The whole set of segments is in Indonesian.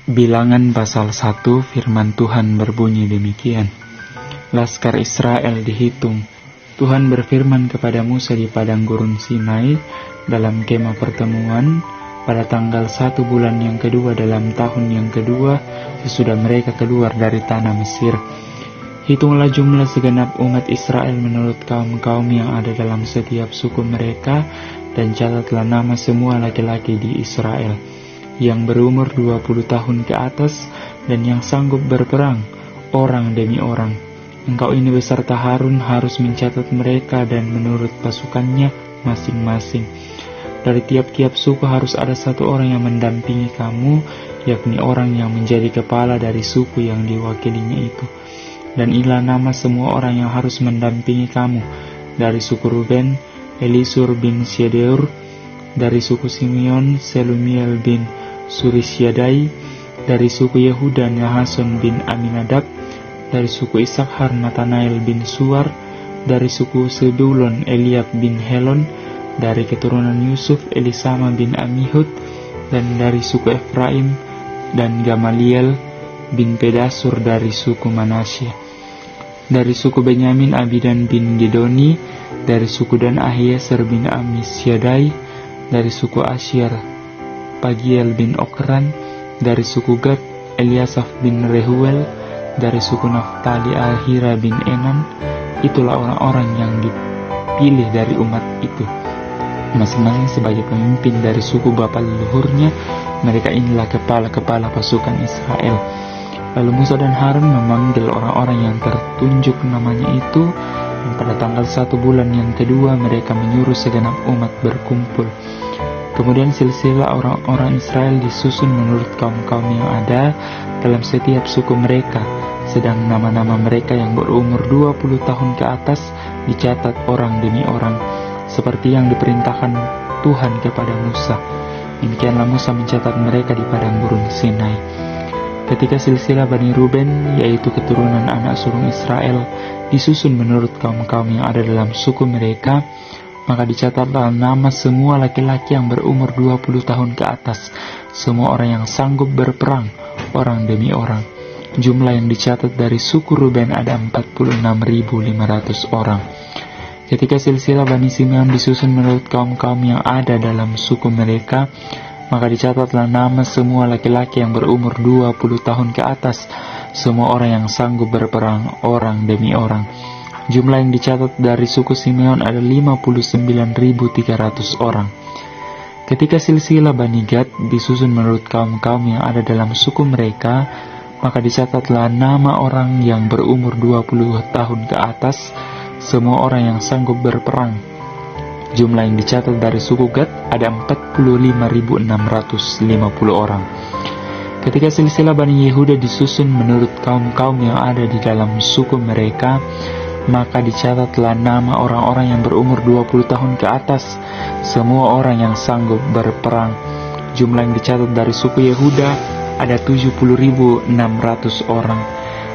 Bilangan pasal 1 firman Tuhan berbunyi demikian. Laskar Israel dihitung. Tuhan berfirman kepada Musa di padang gurun Sinai dalam kemah pertemuan pada tanggal 1 bulan yang kedua dalam tahun yang kedua sesudah mereka keluar dari tanah Mesir. Hitunglah jumlah segenap umat Israel menurut kaum-kaum yang ada dalam setiap suku mereka, dan catatlah nama semua laki-laki di Israel yang berumur 20 tahun ke atas dan yang sanggup berperang, orang demi orang. Engkau ini beserta Harun harus mencatat mereka dan menurut pasukannya masing-masing. Dari tiap-tiap suku harus ada satu orang yang mendampingi kamu, yakni orang yang menjadi kepala dari suku yang diwakilinya itu. Dan inilah nama semua orang yang harus mendampingi kamu. Dari suku Ruben, Elisur bin Syedeur. Dari suku Simeon, Selumiel bin Surisyadai. Dari suku Yehuda, Nahason bin Aminadab. Dari suku Isakhar, Natanael bin Suar. Dari suku Sebulon, Eliab bin Helon. Dari keturunan Yusuf, Elisama bin Amihud. Dan dari suku Efraim dan Gamaliel bin Pedasur dari suku Manasye. Dari suku Benyamin, Abidan bin Gedoni. Dari suku Dan, Ahieser bin Amisyadai. Dari suku Asyir, Pagiel bin Okran. Dari suku Gad, Eliasaf bin Rehuel. Dari suku Naftali, Ahira bin Enan. Itulah orang-orang yang dipilih dari umat itu, masing-masing sebagai pemimpin dari suku bapa leluhurnya. Mereka inilah kepala-kepala pasukan Israel. Lalu Musa dan Harun memanggil orang-orang yang tertunjuk namanya itu, dan pada tanggal 1 bulan yang kedua mereka menyuruh segenap umat berkumpul. Kemudian silsilah orang-orang Israel disusun menurut kaum-kaum yang ada dalam setiap suku mereka, sedang nama-nama mereka yang berumur 20 tahun ke atas dicatat orang demi orang, seperti yang diperintahkan Tuhan kepada Musa. Demikianlah Musa mencatat mereka di padang gurun Sinai. Ketika silsilah Bani Ruben, yaitu keturunan anak sulung Israel, disusun menurut kaum-kaum yang ada dalam suku mereka, maka dicatatlah nama semua laki-laki yang berumur 20 tahun ke atas, semua orang yang sanggup berperang, orang demi orang. Jumlah yang dicatat dari suku Ruben ada 46.500 orang. Ketika silsilah Bani Simeon disusun menurut kaum-kaum yang ada dalam suku mereka, maka dicatatlah nama semua laki-laki yang berumur 20 tahun ke atas, semua orang yang sanggup berperang, orang demi orang. Jumlah yang dicatat dari suku Simeon ada 59.300 orang. Ketika silsilah Bani Gad disusun menurut kaum-kaum yang ada dalam suku mereka, maka dicatatlah nama orang yang berumur 20 tahun ke atas, semua orang yang sanggup berperang. Jumlah yang dicatat dari suku Gad ada 45.650 orang. Ketika silsilah Bani Yehuda disusun menurut kaum-kaum yang ada di dalam suku mereka, maka dicatatlah nama orang-orang yang berumur 20 tahun ke atas, semua orang yang sanggup berperang. Jumlah yang dicatat dari suku Yehuda ada 70.600 orang.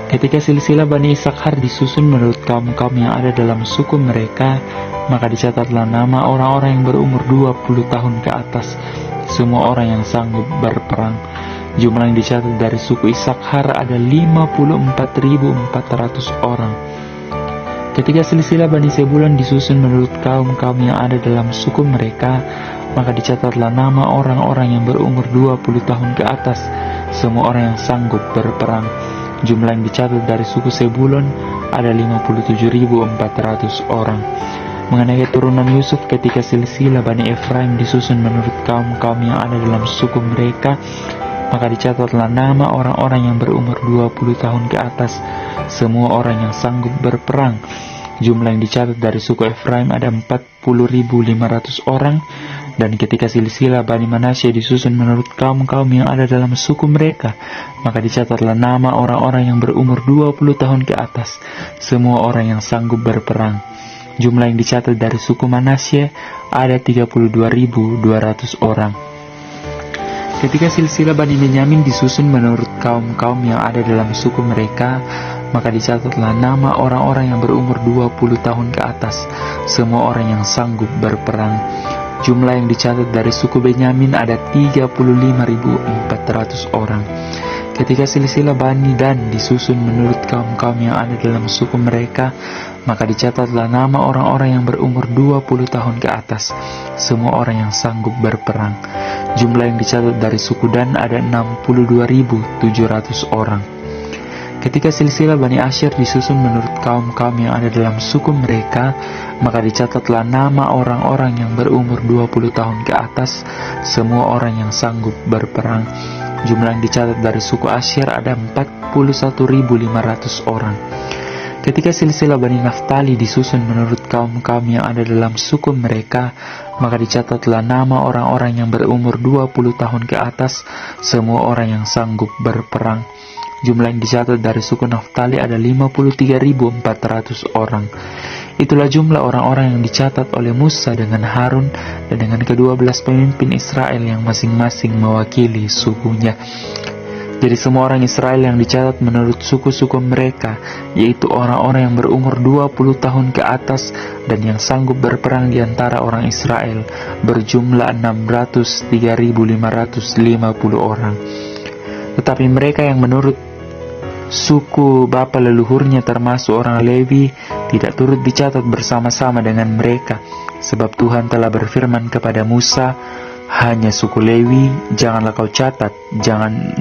Ketika silsilah Bani Isakhar disusun menurut kaum-kaum yang ada dalam suku mereka, maka dicatatlah nama orang-orang yang berumur 20 tahun ke atas, semua orang yang sanggup berperang. Jumlah yang dicatat dari suku Isakhar ada 54.400 orang. Ketika silsilah Bani Sebulon disusun menurut kaum-kaum yang ada dalam suku mereka, maka dicatatlah nama orang-orang yang berumur 20 tahun ke atas, semua orang yang sanggup berperang. Jumlah yang dicatat dari suku Sebulon ada 57.400 orang. Mengenai keturunan Yusuf, ketika silsilah Bani Efraim disusun menurut kaum-kaum yang ada dalam suku mereka, maka dicatatlah nama orang-orang yang berumur 20 tahun ke atas, semua orang yang sanggup berperang. Jumlah yang dicatat dari suku Efraim ada 40.500 orang. Dan ketika silsilah Bani Manasye disusun menurut kaum-kaum yang ada dalam suku mereka, maka dicatatlah nama orang-orang yang berumur 20 tahun ke atas, semua orang yang sanggup berperang. Jumlah yang dicatat dari suku Manasye ada 32.200 orang. Ketika silsilah Bani Benyamin disusun menurut kaum-kaum yang ada dalam suku mereka, maka dicatatlah nama orang-orang yang berumur 20 tahun ke atas, semua orang yang sanggup berperang. Jumlah yang dicatat dari suku Benyamin ada 35.400 orang. Ketika silsilah Bani Dan disusun menurut kaum-kaum yang ada dalam suku mereka, maka dicatatlah nama orang-orang yang berumur 20 tahun ke atas, semua orang yang sanggup berperang. Jumlah yang dicatat dari suku Dan ada 62.700 orang. Ketika silsilah Bani Asyir disusun menurut kaum-kaum yang ada dalam suku mereka, maka dicatatlah nama orang-orang yang berumur 20 tahun ke atas, semua orang yang sanggup berperang. Jumlah yang dicatat dari suku Asyir ada 41.500 orang. Ketika silsilah Bani Naftali disusun menurut kaum-kaum yang ada dalam suku mereka, maka dicatatlah nama orang-orang yang berumur 20 tahun ke atas, semua orang yang sanggup berperang. Jumlah yang dicatat dari suku Naftali ada 53.400 orang. Itulah jumlah orang-orang yang dicatat oleh Musa dengan Harun dan dengan ke-12 pemimpin Israel yang masing-masing mewakili sukunya. Jadi semua orang Israel yang dicatat menurut suku-suku mereka, yaitu orang-orang yang berumur 20 tahun ke atas dan yang sanggup berperang di antara orang Israel, berjumlah 603.550 orang. Tetapi mereka yang menurut suku bapa leluhurnya termasuk orang Lewi tidak turut dicatat bersama-sama dengan mereka, sebab Tuhan telah berfirman kepada Musa, hanya suku Lewi janganlah kau catat,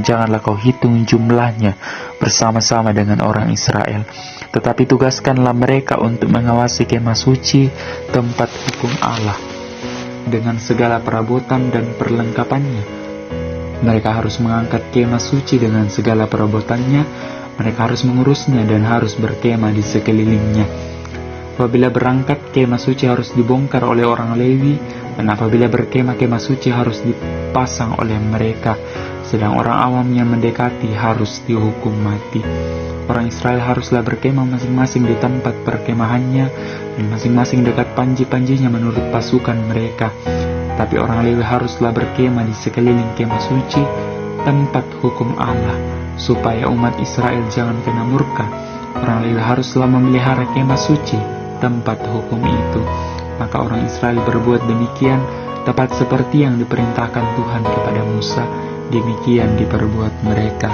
janganlah kau hitung jumlahnya bersama-sama dengan orang Israel, tetapi tugaskanlah mereka untuk mengawasi kemah suci, tempat hukum Allah, dengan segala perabotan dan perlengkapannya. Mereka harus mengangkat kemah suci dengan segala perabotannya, mereka harus mengurusnya dan harus berkemah di sekelilingnya. Apabila berangkat, kemah suci harus dibongkar oleh orang Lewi, dan apabila berkemah, kemah suci harus dipasang oleh mereka, sedang orang awam yang mendekati harus dihukum mati. Orang Israel haruslah berkemah masing-masing di tempat perkemahannya, dan masing-masing dekat panji-panjinya menurut pasukan mereka. Tapi orang Lewi haruslah berkemah di sekeliling kemah suci, tempat hukum Allah, supaya umat Israel jangan kena murka. Orang Lewi haruslah memelihara kemah suci, tempat hukum itu. Maka orang Israel berbuat demikian, tepat seperti yang diperintahkan Tuhan kepada Musa, demikian diperbuat mereka.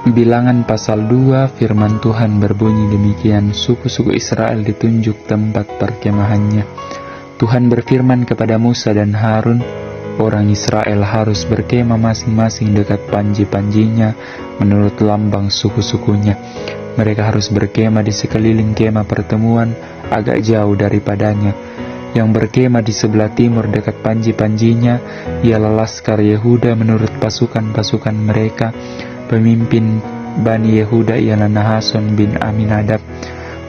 Bilangan pasal 2, firman Tuhan berbunyi demikian, suku-suku Israel ditunjuk tempat perkemahannya. Tuhan berfirman kepada Musa dan Harun, orang Israel harus berkemah masing-masing dekat panji-panjinya menurut lambang suku-sukunya. Mereka harus berkemah di sekeliling kemah pertemuan agak jauh daripadanya. Yang berkemah di sebelah timur dekat panji-panjinya ialah laskar Yehuda menurut pasukan-pasukan mereka. Pemimpin Bani Yehuda ialah Nahason bin Aminadab.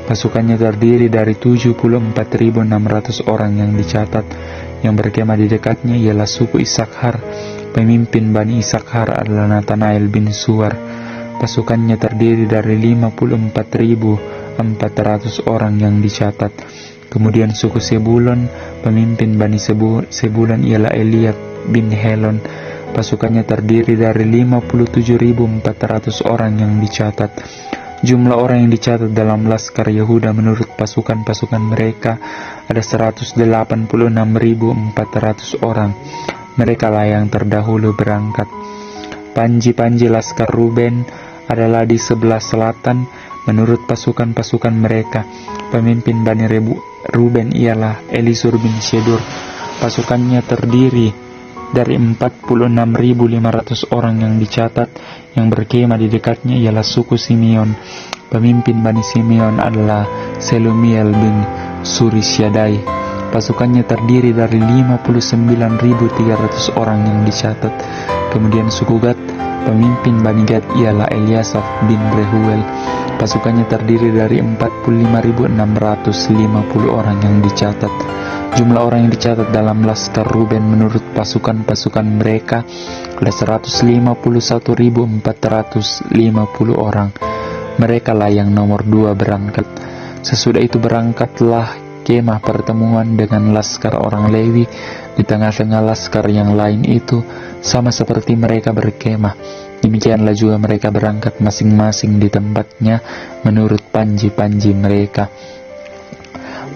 Pasukannya terdiri dari 74.600 orang yang dicatat. Yang berkemah di dekatnya ialah suku Isakhar. Pemimpin Bani Isakhar adalah Nathanael bin Suar. Pasukannya terdiri dari 54.400 orang yang dicatat. Kemudian suku Sebulon, pemimpin Bani Sebulon ialah Eliab bin Helon. Pasukannya terdiri dari 57.400 orang yang dicatat. Jumlah orang yang dicatat dalam laskar Yehuda menurut pasukan-pasukan mereka ada 186.400 orang. Mereka lah yang terdahulu berangkat. Panji-panji laskar Ruben adalah di sebelah selatan menurut pasukan-pasukan mereka. Pemimpin Bani Ruben ialah Elisur bin Shedur. Pasukannya terdiri dari 46.500 orang yang dicatat. Yang berkemah di dekatnya ialah suku Simeon. Pemimpin Bani Simeon adalah Selumiel bin Surisyaddai. Pasukannya terdiri dari 59.300 orang yang dicatat. Kemudian suku Gad, pemimpin Bani Gad ialah Eliasaf bin Rehuel. Pasukannya terdiri dari 45.650 orang yang dicatat. Jumlah orang yang dicatat dalam laskar Ruben menurut pasukan-pasukan mereka ada 151.450 orang. Mereka lah yang nomor 2 berangkat. Sesudah itu berangkatlah kemah pertemuan dengan laskar orang Lewi di tengah-tengah laskar yang lain itu, sama seperti mereka berkemah. Demikianlah juga mereka berangkat masing-masing di tempatnya menurut panji-panji mereka.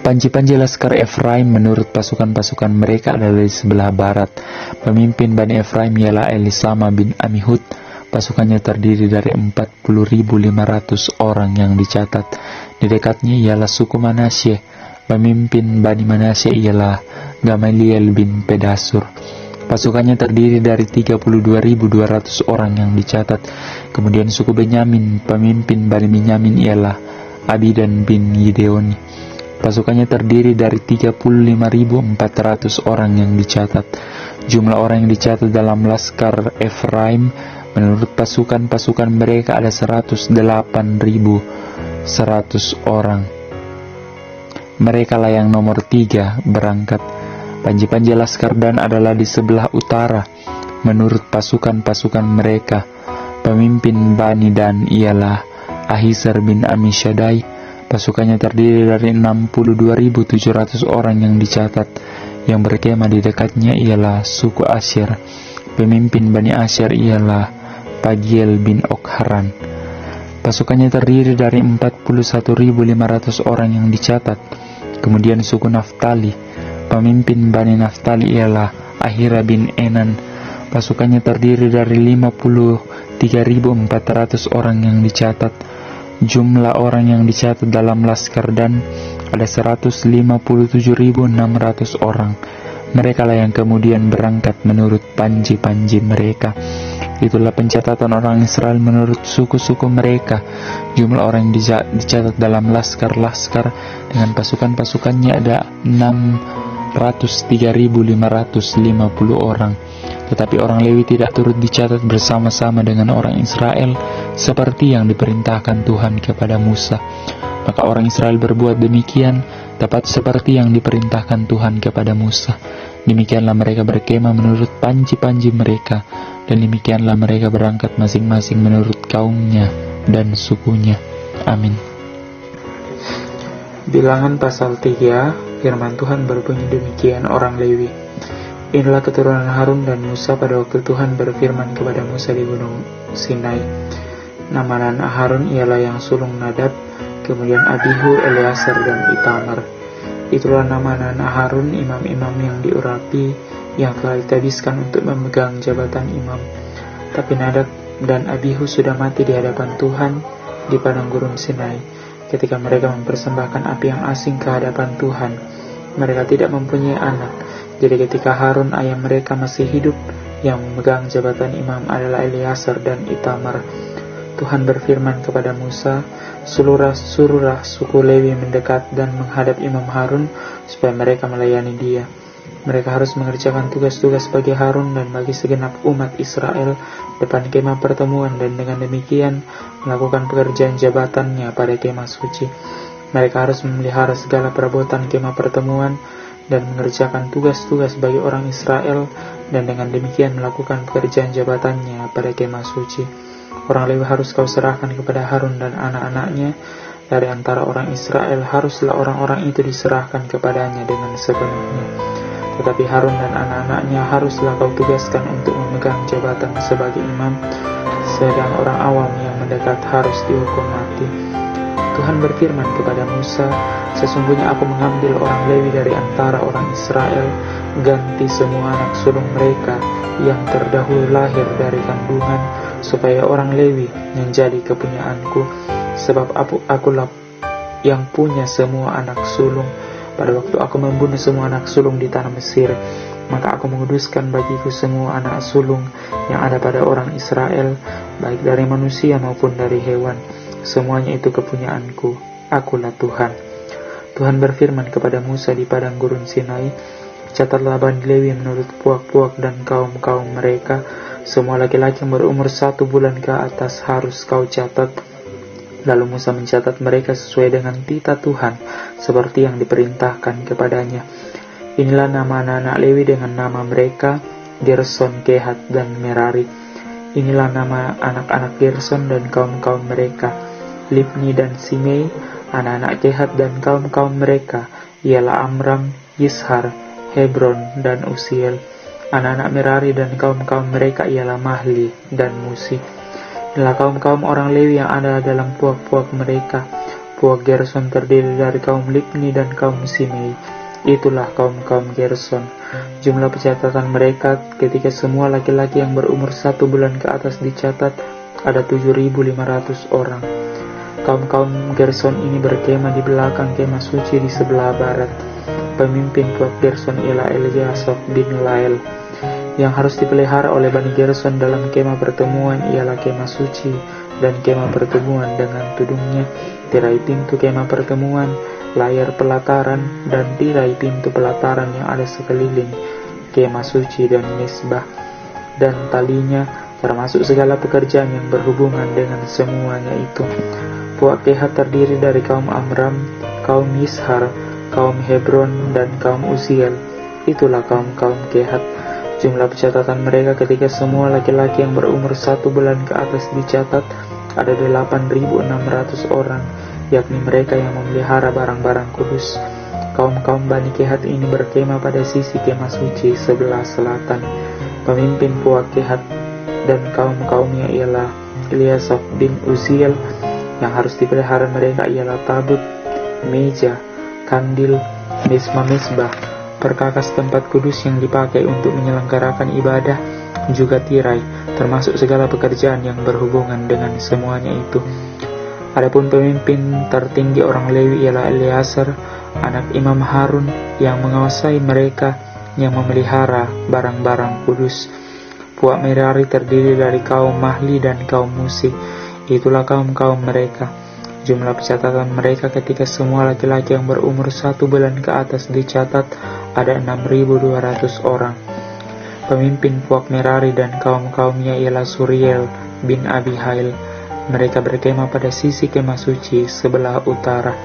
Panji-panji laskar Efraim menurut pasukan-pasukan mereka adalah di sebelah barat. Pemimpin Bani Efraim ialah Elisama bin Amihud. Pasukannya terdiri dari 40.500 orang yang dicatat. Di dekatnya ialah suku Manasye. Pemimpin Bani Manasye ialah Gamaliel bin Pedasur. Pasukannya terdiri dari 32.200 orang yang dicatat. Kemudian suku Benyamin, pemimpin Bani Benyamin ialah Abidan bin Gideoni. Pasukannya terdiri dari 35.400 orang yang dicatat. Jumlah orang yang dicatat dalam laskar Efraim menurut pasukan-pasukan mereka ada 108.100 orang. Mereka lah yang nomor 3 berangkat. Panji-panji laskar Dan adalah di sebelah utara menurut pasukan-pasukan mereka. Pemimpin Bani Dan ialah Ahisar bin Amishadai. Pasukannya terdiri dari 62.700 orang yang dicatat. Yang berkemah di dekatnya ialah suku Asyir. Pemimpin Bani Asyir ialah Pagiel bin Okharan. Pasukannya terdiri dari 41.500 orang yang dicatat. Kemudian suku Naftali. Pemimpin Bani Naftali ialah Ahira bin Enan. Pasukannya terdiri dari 53.400 orang yang dicatat. Jumlah orang yang dicatat dalam laskar Dan ada 157.600 orang. Mereka lah yang kemudian berangkat menurut panji-panji mereka. Itulah pencatatan orang Israel menurut suku-suku mereka. Jumlah orang yang dicatat dalam laskar-laskar dengan pasukan-pasukannya ada 603.550 orang. Tetapi orang Lewi tidak turut dicatat bersama-sama dengan orang Israel seperti yang diperintahkan Tuhan kepada Musa. Maka orang Israel berbuat demikian tepat seperti yang diperintahkan Tuhan kepada Musa. Demikianlah mereka berkemah menurut panji-panji mereka, dan demikianlah mereka berangkat masing-masing menurut kaumnya dan sukunya. Amin. Bilangan pasal 3, firman Tuhan berbunyi demikian, orang Lewi. Inilah keturunan Harun dan Musa pada waktu Tuhan berfirman kepada Musa di gunung Sinai. Nama anak Harun ialah yang sulung Nadab, kemudian Abihu, Eleazar, dan Itamar. Itulah nama anak Harun, imam-imam yang diurapi, yang telah ditabiskan untuk memegang jabatan imam. Tapi Nadab dan Abihu sudah mati di hadapan Tuhan di padang gurun Sinai, ketika mereka mempersembahkan api yang asing ke hadapan Tuhan. Mereka tidak mempunyai anak. Jadi ketika Harun ayah mereka masih hidup, yang memegang jabatan imam adalah Eleazar dan Itamar. Tuhan berfirman kepada Musa, suruhlah suku Lewi mendekat dan menghadap imam Harun, supaya mereka melayani dia. Mereka harus mengerjakan tugas-tugas bagi Harun dan bagi segenap umat Israel depan kemah pertemuan, dan dengan demikian melakukan pekerjaan jabatannya pada kemah suci. Mereka harus memelihara segala perabotan kemah pertemuan dan mengerjakan tugas-tugas bagi orang Israel, dan dengan demikian melakukan pekerjaan jabatannya pada kemah suci. Orang Lewi harus kau serahkan kepada Harun dan anak-anaknya. Dari antara orang Israel haruslah orang-orang itu diserahkan kepadanya dengan sepenuhnya. Tetapi Harun dan anak-anaknya haruslah kau tugaskan untuk memegang jabatan sebagai imam, sedang orang awam yang mendekat harus dihukum mati. Tuhan berfirman kepada Musa, sesungguhnya aku mengambil orang Lewi dari antara orang Israel, ganti semua anak sulung mereka yang terdahulu lahir dari kandungan, supaya orang Lewi menjadi kepunyaanku, sebab akulah yang punya semua anak sulung. Pada waktu aku membunuh semua anak sulung di tanah Mesir, maka aku menguduskan bagiku semua anak sulung yang ada pada orang Israel, baik dari manusia maupun dari hewan. Semuanya itu kepunyaanku, akulah Tuhan. Tuhan berfirman kepada Musa di padang gurun Sinai, catatlah Bani Lewi menurut puak-puak dan kaum-kaum mereka. Semua laki-laki yang berumur 1 bulan ke atas harus kau catat. Lalu Musa mencatat mereka sesuai dengan titah Tuhan, seperti yang diperintahkan kepadanya. Inilah nama anak-anak Lewi dengan nama mereka, Gerson, Kehat, dan Merari. Inilah nama anak-anak Gerson dan kaum-kaum mereka, Libni dan Simei. Anak-anak Kehat dan kaum-kaum mereka ialah Amram, Yishar, Hebron, dan Usiel. Anak-anak Merari dan kaum-kaum mereka ialah Mahli dan Musi. Inilah kaum-kaum orang Lewi yang ada dalam puak-puak mereka. Puak Gerson terdiri dari kaum Libni dan kaum Simei. Itulah kaum-kaum Gerson. Jumlah pencatatan mereka ketika semua laki-laki yang berumur 1 bulan ke atas dicatat ada 7.500 orang. Kaum-kaum Gerson ini berkemah di belakang kemah suci di sebelah barat. Pemimpin puak Gerson ialah Eliasaf bin Lael. Yang harus dipelihara oleh Bani Gerson dalam kemah pertemuan ialah kemah suci dan kemah pertemuan dengan tudungnya, tirai pintu kemah pertemuan, layar pelataran, dan tirai pintu pelataran yang ada sekeliling kemah suci dan mesbah, dan talinya, termasuk segala pekerjaan yang berhubungan dengan semuanya itu. Puak Kehat terdiri dari kaum Amram, kaum Yishar, kaum Hebron, dan kaum Uziel. Itulah kaum-kaum Kehat. Jumlah pencatatan mereka ketika semua laki-laki yang berumur 1 bulan ke atas dicatat ada 8.600 orang, yakni mereka yang memelihara barang-barang kudus. Kaum-kaum Bani Kehat ini berkemah pada sisi kemah suci sebelah selatan. Pemimpin puak Kehat dan kaum-kaumnya ialah Eliasaf bin Uziel. Yang harus dipelihara mereka ialah tabut, meja, kandil, mesbah, perkakas tempat kudus yang dipakai untuk menyelenggarakan ibadah, juga tirai, termasuk segala pekerjaan yang berhubungan dengan semuanya itu. Adapun pemimpin tertinggi orang Lewi ialah Eleazar, anak Imam Harun, yang menguasai mereka yang memelihara barang-barang kudus. Puak Merari terdiri dari kaum Mahli dan kaum Musi. Itulah kaum-kaum mereka. Jumlah pencatatan mereka ketika semua laki-laki yang berumur 1 bulan ke atas dicatat ada 6.200 orang. Pemimpin puak Merari dan kaum-kaumnya ialah Suriel bin Abihail. Mereka berkemah pada sisi kemah suci sebelah utara.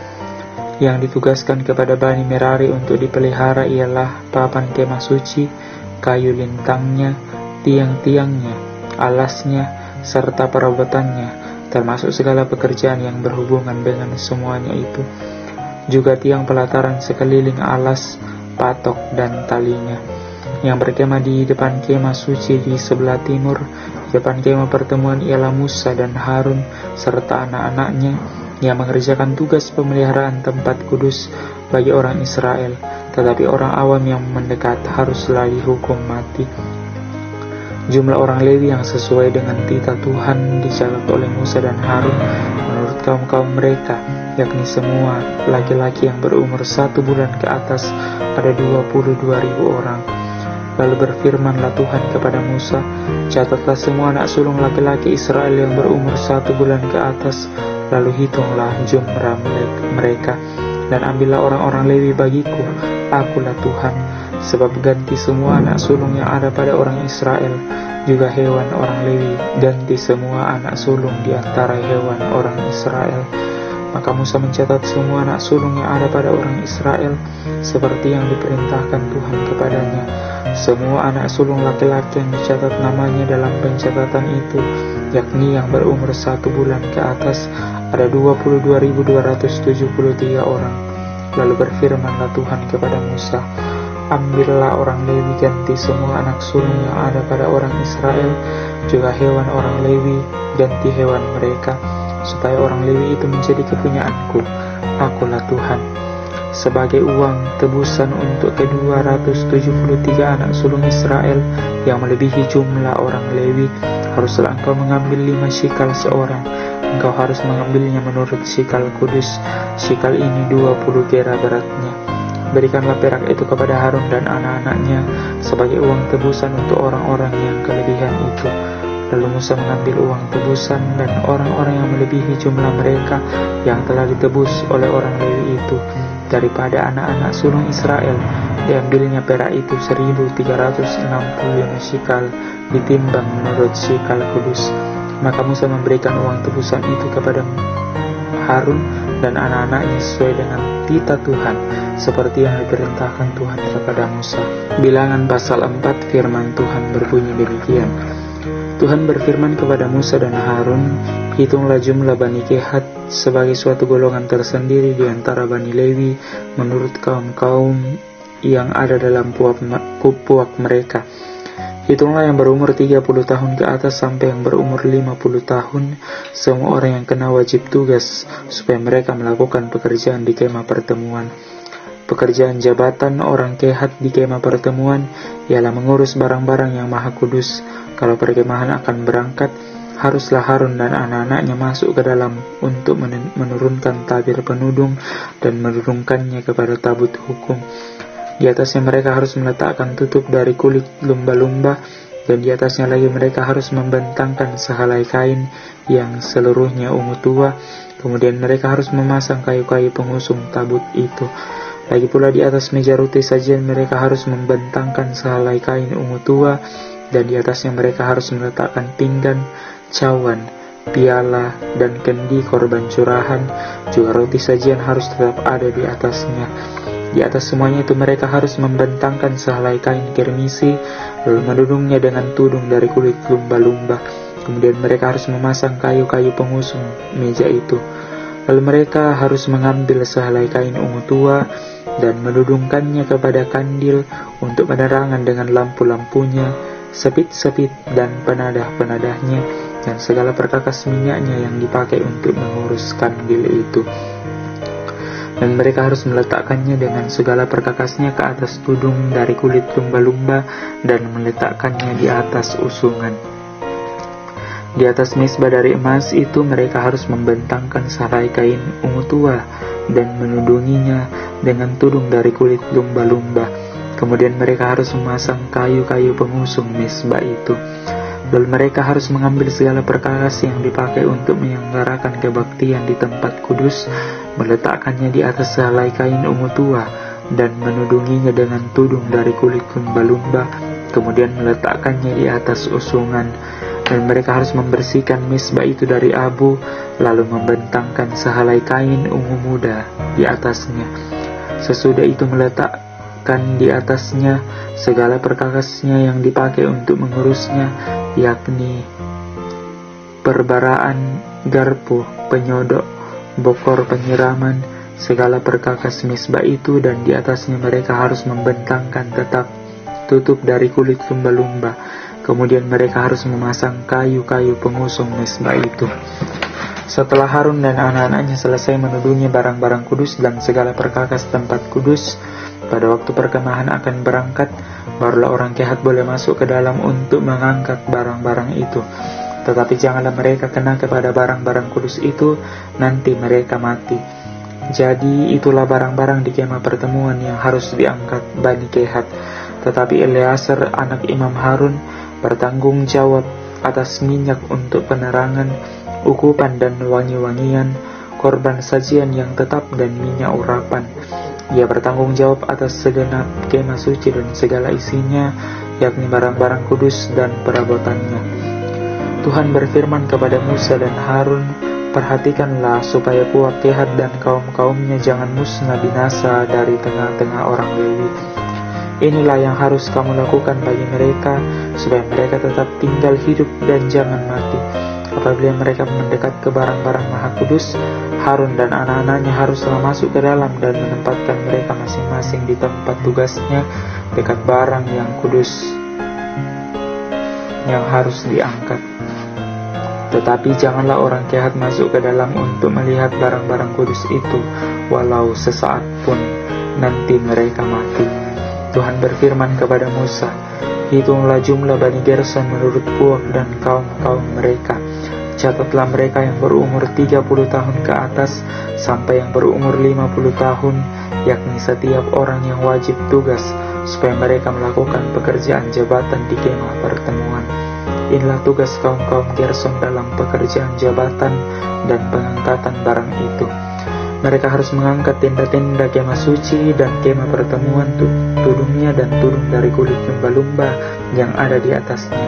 Yang ditugaskan kepada Bani Merari untuk dipelihara ialah papan kemah suci, kayu lintangnya, tiang-tiangnya, alasnya, serta perabotannya, termasuk segala pekerjaan yang berhubungan dengan semuanya itu. Juga tiang pelataran sekeliling alas, patok, dan talinya. Yang berkemah di depan kemah suci di sebelah timur, di depan kemah pertemuan ialah Musa dan Harun serta anak-anaknya yang mengerjakan tugas pemeliharaan tempat kudus bagi orang Israel, tetapi orang awam yang mendekat haruslah dihukum mati. Jumlah orang Lewi yang sesuai dengan titah Tuhan dicatat oleh Musa dan Harun menurut kaum-kaum mereka, yakni semua laki-laki yang berumur 1 bulan ke atas ada 22.000 orang. Lalu berfirmanlah Tuhan kepada Musa, catatlah semua anak sulung laki-laki Israel yang berumur 1 bulan ke atas, lalu hitunglah jumlah mereka, dan ambillah orang-orang Lewi bagiku, akulah Tuhan. Sebab ganti semua anak sulung yang ada pada orang Israel, juga hewan orang Lewi, ganti semua anak sulung di antara hewan orang Israel. Maka Musa mencatat semua anak sulung yang ada pada orang Israel, seperti yang diperintahkan Tuhan kepadanya. Semua anak sulung laki-laki yang dicatat namanya dalam pencatatan itu, yakni yang berumur 1 bulan ke atas, ada 22.273 orang. Lalu berfirmanlah Tuhan kepada Musa, ambillah orang Lewi ganti semua anak sulung yang ada pada orang Israel, juga hewan orang Lewi ganti hewan mereka, supaya orang Lewi itu menjadi kepunyaanku. Akulah Tuhan. Sebagai uang tebusan untuk ke-273 anak sulung Israel yang melebihi jumlah orang Lewi, haruslah engkau mengambil 5 shikal seorang. Engkau harus mengambilnya menurut shikal kudus. Shikal ini 20 gera beratnya. Berikanlah perak itu kepada Harun dan anak-anaknya sebagai uang tebusan untuk orang-orang yang kelebihan itu. Lalu Musa mengambil uang tebusan, dan orang-orang yang melebihi jumlah mereka yang telah ditebus oleh orang Lewi itu daripada anak-anak sulung Israel, diambilnya perak itu 1.365 shikal, ditimbang menurut shikal kudus. Maka Musa memberikan uang tebusan itu kepada Harun dan anak-anaknya sesuai dengan titah Tuhan, seperti yang diperintahkan Tuhan kepada Musa. Bilangan pasal 4, firman Tuhan berbunyi demikian. Tuhan berfirman kepada Musa dan Harun, hitunglah jumlah Bani Kehat sebagai suatu golongan tersendiri di antara Bani Lewi menurut kaum-kaum yang ada dalam puak mereka. Hitunglah yang berumur 30 tahun ke atas sampai yang berumur 50 tahun, semua orang yang kena wajib tugas, supaya mereka melakukan pekerjaan di kemah pertemuan. Pekerjaan jabatan orang kehat di kemah pertemuan ialah mengurus barang-barang yang maha kudus. Kalau perkemahan akan berangkat, haruslah Harun dan anak-anaknya masuk ke dalam untuk menurunkan tabir penudung dan menurunkannya kepada tabut hukum. Di atasnya mereka harus meletakkan tutup dari kulit lumba-lumba, dan di atasnya lagi mereka harus membentangkan sehelai kain yang seluruhnya ungu tua. Kemudian mereka harus memasang kayu-kayu pengusung tabut itu. Lagi pula di atas meja roti sajian mereka harus membentangkan sehelai kain ungu tua, dan di atasnya mereka harus meletakkan pinggan, cawan, piala, dan kendi korban curahan. Juga roti sajian harus tetap ada di atasnya. Di atas semuanya itu mereka harus membentangkan sehelai kain kirmisi, lalu menudungnya dengan tudung dari kulit lumba-lumba. Kemudian mereka harus memasang kayu-kayu pengusung meja itu. Lalu mereka harus mengambil sehelai kain ungu tua dan menudungkannya kepada kandil untuk penerangan dengan lampu-lampunya, sepit-sepit dan penadah-penadahnya, dan segala perkakas minyaknya yang dipakai untuk mengurus kandil itu. Dan mereka harus meletakkannya dengan segala perkakasnya ke atas tudung dari kulit lumba-lumba dan meletakkannya di atas usungan. Di atas mezbah dari emas itu mereka harus membentangkan sehelai kain ungu tua dan menudunginya dengan tudung dari kulit lumba-lumba. Kemudian mereka harus memasang kayu-kayu pengusung mezbah itu. Lalu mereka harus mengambil segala perkakas yang dipakai untuk menyelenggarakan kebaktian di tempat kudus, meletakkannya di atas sehelai kain ungu tua, dan menudunginya dengan tudung dari kulit lumba-lumba, kemudian meletakkannya di atas usungan. Dan mereka harus membersihkan mezbah itu dari abu, lalu membentangkan sehelai kain ungu muda di atasnya. Sesudah itu meletakkan di atasnya segala perkakasnya yang dipakai untuk mengurusnya, yakni perbaraan, garpu, penyodok, bokor penyiraman, segala perkakas mezbah itu, dan di atasnya mereka harus membentangkan tetap tutup dari kulit lumba-lumba. Kemudian mereka harus memasang kayu-kayu pengusung mezbah itu. Setelah Harun dan anak-anaknya selesai menudungi barang-barang kudus dan segala perkakas tempat kudus, pada waktu perkemahan akan berangkat, barulah orang kehat boleh masuk ke dalam untuk mengangkat barang-barang itu. Tetapi janganlah mereka kena kepada barang-barang kudus itu, nanti mereka mati. Jadi itulah barang-barang di kemah pertemuan yang harus diangkat Bani Kehat. Tetapi Eleazar anak Imam Harun bertanggung jawab atas minyak untuk penerangan, ukupan dan wangi-wangian, korban sajian yang tetap dan minyak urapan. Ia bertanggung jawab atas segenap kemah suci dan segala isinya, yakni barang-barang kudus dan perabotannya. Tuhan berfirman kepada Musa dan Harun, "Perhatikanlah supaya puak Kehat dan kaum-kaumnya jangan musnah binasa dari tengah-tengah orang Lewi. Inilah yang harus kamu lakukan bagi mereka, supaya mereka tetap tinggal hidup dan jangan mati. Apabila mereka mendekat ke barang-barang maha kudus, Harun dan anak-anaknya haruslah masuk ke dalam dan menempatkan mereka masing-masing di tempat tugasnya dekat barang yang kudus yang harus diangkat. Tetapi janganlah orang kehat masuk ke dalam untuk melihat barang-barang kudus itu, walau sesaat pun, nanti mereka mati." Tuhan berfirman kepada Musa, "Hitunglah jumlah Bani Gerson menurut puak dan kaum-kaum mereka. Catatlah mereka yang berumur 30 tahun ke atas sampai yang berumur 50 tahun, yakni setiap orang yang wajib tugas, supaya mereka melakukan pekerjaan jabatan di kemah pertemuan. Inilah tugas kaum-kaum Gerson dalam pekerjaan jabatan dan pengangkatan barang itu. Mereka harus mengangkat tenda-tenda kemah suci dan kemah pertemuan, tudungnya dan tudung dari kulit lumba-lumba yang ada di atasnya,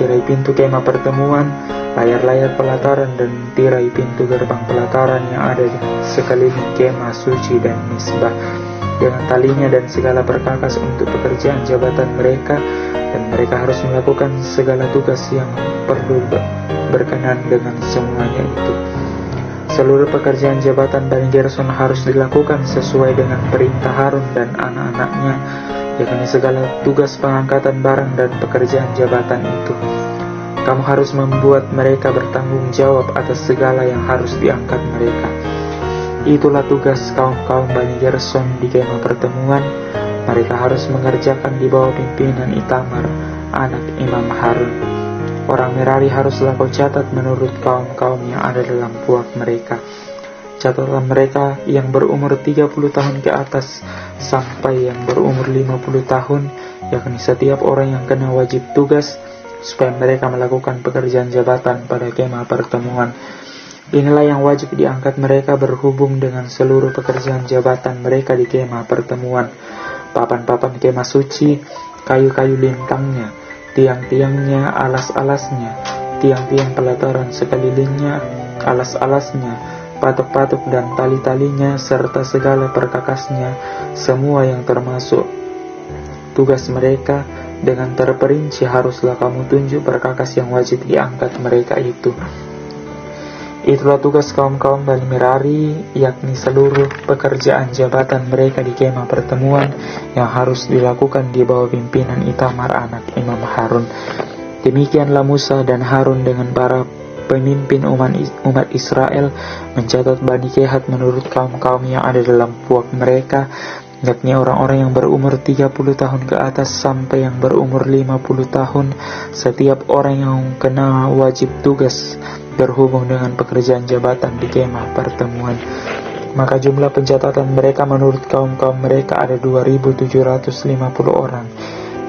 tirai pintu kemah pertemuan, layar-layar pelataran dan tirai pintu gerbang pelataran yang ada di sekeliling kemah suci dan mezbah, dengan talinya dan segala perkakas untuk pekerjaan jabatan mereka, dan mereka harus melakukan segala tugas yang perlu berkenan dengan semuanya itu. Seluruh pekerjaan jabatan Bani Gerson harus dilakukan sesuai dengan perintah Harun dan anak-anaknya, yakni segala tugas pengangkatan barang dan pekerjaan jabatan itu. Kamu harus membuat mereka bertanggung jawab atas segala yang harus diangkat mereka. Itulah tugas kaum-kaum Bani Gerson di kemah pertemuan. Mereka harus mengerjakan di bawah pimpinan Itamar, anak Imam Harun. Orang Merari haruslah kau catat menurut kaum-kaum yang ada dalam puak mereka. Catatlah mereka yang berumur 30 tahun ke atas sampai yang berumur 50 tahun, yakni setiap orang yang kena wajib tugas, supaya mereka melakukan pekerjaan jabatan pada kemah pertemuan. Inilah yang wajib diangkat mereka berhubung dengan seluruh pekerjaan jabatan mereka di kemah pertemuan: papan-papan kemah suci, kayu-kayu lintangnya, tiang-tiangnya, alas-alasnya, tiang-tiang pelataran sekelilingnya, alas-alasnya, patok-patok dan tali-talinya, serta segala perkakasnya, semua yang termasuk tugas mereka. Dengan terperinci haruslah kamu tunjuk perkakas yang wajib diangkat mereka itu. Itulah tugas kaum-kaum Bani Merari, yakni seluruh pekerjaan jabatan mereka di kemah pertemuan yang harus dilakukan di bawah pimpinan Itamar anak Imam Harun. Demikianlah Musa dan Harun dengan para pemimpin umat Israel mencatat Bani Kehat menurut kaum-kaum yang ada dalam puak mereka, yakni orang-orang yang berumur 30 tahun ke atas sampai yang berumur 50 tahun, setiap orang yang kena wajib tugas berhubung dengan pekerjaan jabatan di kemah pertemuan. Maka jumlah pencatatan mereka menurut kaum-kaum mereka ada 2.750 orang.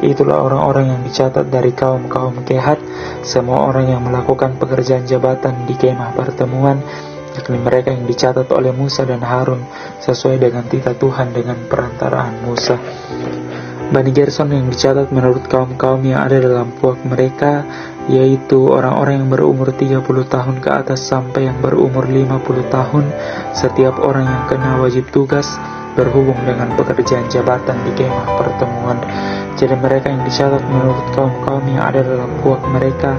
Itulah orang-orang yang dicatat dari kaum-kaum Kehat, semua orang yang melakukan pekerjaan jabatan di kemah pertemuan, yakni mereka yang dicatat oleh Musa dan Harun sesuai dengan titah Tuhan dengan perantaraan Musa. Bani Gerson yang dicatat menurut kaum-kaum yang ada dalam puak mereka, yaitu orang-orang yang berumur 30 tahun ke atas sampai yang berumur 50 tahun, setiap orang yang kena wajib tugas berhubung dengan pekerjaan jabatan di kemah pertemuan. Jadi mereka yang dicatat menurut kaum-kaum yang ada dalam puak mereka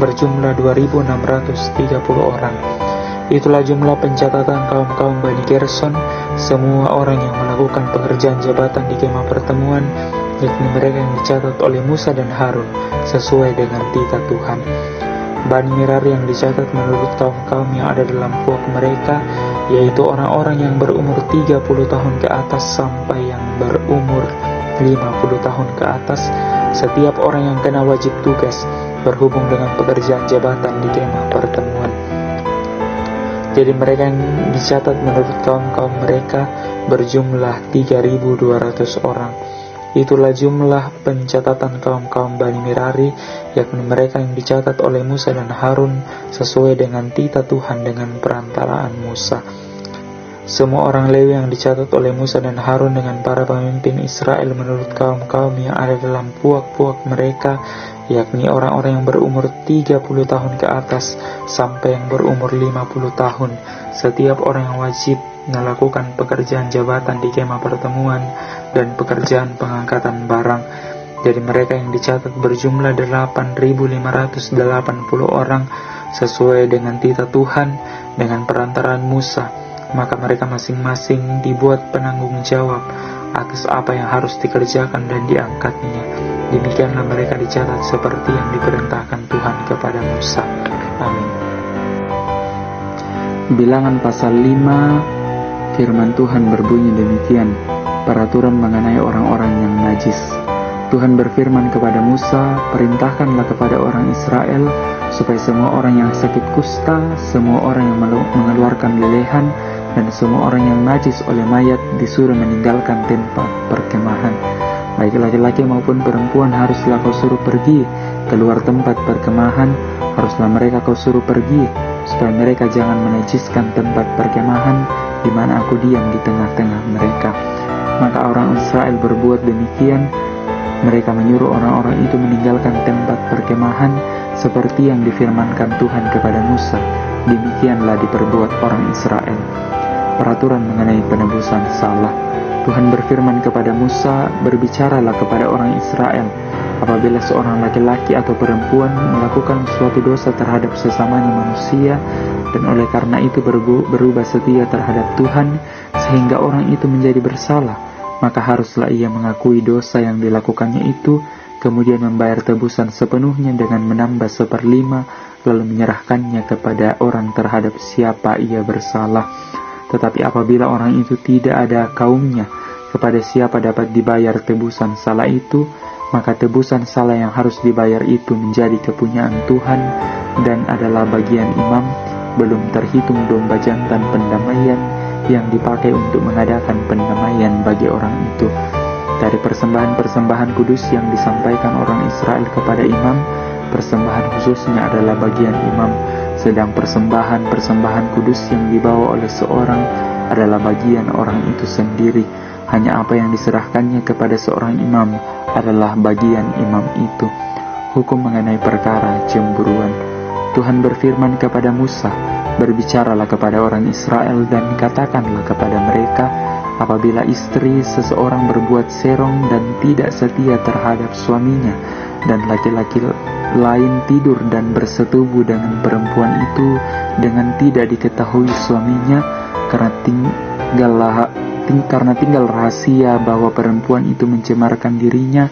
berjumlah 2.630 orang. Itulah jumlah pencatatan kaum-kaum Bani Gerson, semua orang yang melakukan pekerjaan jabatan di kemah pertemuan, yakni mereka yang dicatat oleh Musa dan Harun sesuai dengan titah Tuhan. Bani Merari yang dicatat menurut kaum-kaum yang ada dalam puak mereka, yaitu orang-orang yang berumur 30 tahun ke atas sampai yang berumur 50 tahun ke atas, setiap orang yang kena wajib tugas berhubung dengan pekerjaan jabatan di kemah pertemuan. Jadi mereka yang dicatat menurut kaum-kaum mereka berjumlah 3.200 orang. Itulah jumlah pencatatan kaum-kaum Bani Merari, yakni mereka yang dicatat oleh Musa dan Harun sesuai dengan titah Tuhan dengan perantaraan Musa. Semua orang Lewi yang dicatat oleh Musa dan Harun dengan para pemimpin Israel menurut kaum-kaum yang ada dalam puak-puak mereka, yakni orang-orang yang berumur 30 tahun ke atas sampai yang berumur 50 tahun, setiap orang yang wajib melakukan pekerjaan jabatan di kemah pertemuan dan pekerjaan pengangkatan barang. Jadi mereka yang dicatat berjumlah 8.580 orang sesuai dengan titah Tuhan dengan perantaraan Musa. Maka mereka masing-masing dibuat penanggung jawab atas apa yang harus dikerjakan dan diangkatnya. Demikianlah mereka dicatat seperti yang diperintahkan Tuhan kepada Musa. Amin. Bilangan pasal 5, firman Tuhan berbunyi demikian: peraturan mengenai orang-orang yang najis. Tuhan berfirman kepada Musa, perintahkanlah kepada orang Israel supaya semua orang yang sakit kusta, semua orang yang mengeluarkan lelehan, dan semua orang yang najis oleh mayat disuruh meninggalkan tempat perkemahan. Baik laki-laki maupun perempuan haruslah kau suruh pergi keluar tempat perkemahan, haruslah mereka kau suruh pergi, supaya mereka jangan menajiskan tempat perkemahan di mana aku diam di tengah-tengah mereka. Maka orang Israel berbuat demikian. Mereka menyuruh orang-orang itu meninggalkan tempat perkemahan seperti yang difirmankan Tuhan kepada Musa. Demikianlah diperbuat orang Israel. Peraturan mengenai penebusan salah. Tuhan berfirman kepada Musa, berbicaralah kepada orang Israel, apabila seorang laki-laki atau perempuan melakukan suatu dosa terhadap sesamanya manusia, dan oleh karena itu berubah setia terhadap Tuhan, sehingga orang itu menjadi bersalah, maka haruslah ia mengakui dosa yang dilakukannya itu, kemudian membayar tebusan sepenuhnya dengan menambah 1/5, lalu menyerahkannya kepada orang terhadap siapa ia bersalah. Tetapi apabila orang itu tidak ada kaumnya, kepada siapa dapat dibayar tebusan salah itu, maka tebusan salah yang harus dibayar itu menjadi kepunyaan Tuhan dan adalah bagian imam, belum terhitung domba jantan pendamaian yang dipakai untuk mengadakan pendamaian bagi orang itu. Dari persembahan-persembahan kudus yang disampaikan orang Israel kepada imam, persembahan khususnya adalah bagian imam, sedang persembahan-persembahan kudus yang dibawa oleh seorang adalah bagian orang itu sendiri. Hanya apa yang diserahkannya kepada seorang imam adalah bagian imam itu. Hukum mengenai perkara cemburuan. Tuhan berfirman kepada Musa, "Berbicaralah kepada orang Israel dan katakanlah kepada mereka, apabila istri seseorang berbuat serong dan tidak setia terhadap suaminya, dan laki-laki lain tidur dan bersetubuh dengan perempuan itu dengan tidak diketahui suaminya, karena tinggal rahasia bahwa perempuan itu mencemarkan dirinya,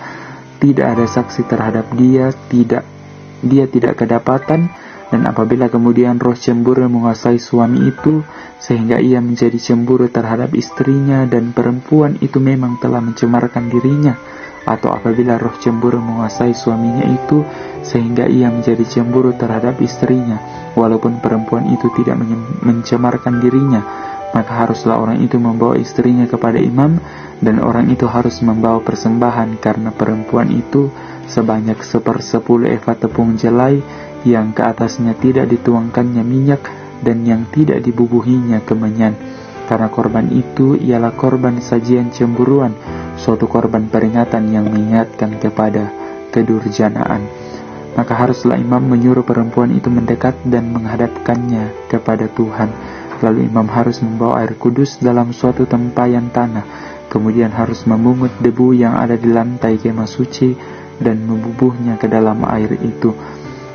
tidak ada saksi terhadap dia tidak kedapatan, dan apabila kemudian roh cemburu menguasai suami itu sehingga ia menjadi cemburu terhadap istrinya dan perempuan itu memang telah mencemarkan dirinya, atau apabila roh cemburu menguasai suaminya itu sehingga ia menjadi cemburu terhadap istrinya walaupun perempuan itu tidak mencemarkan dirinya, maka haruslah orang itu membawa istrinya kepada imam, dan orang itu harus membawa persembahan karena perempuan itu sebanyak 1/10 eva tepung jelai yang ke atasnya tidak dituangkannya minyak dan yang tidak dibubuhinya kemenyan, karena korban itu ialah korban sajian cemburuan, suatu korban peringatan yang mengingatkan kepada kedurjanaan. Maka haruslah imam menyuruh perempuan itu mendekat dan menghadapkannya kepada Tuhan. Lalu imam harus membawa air kudus dalam suatu tempayan tanah, kemudian harus memungut debu yang ada di lantai kemah suci dan membubuhnya ke dalam air itu.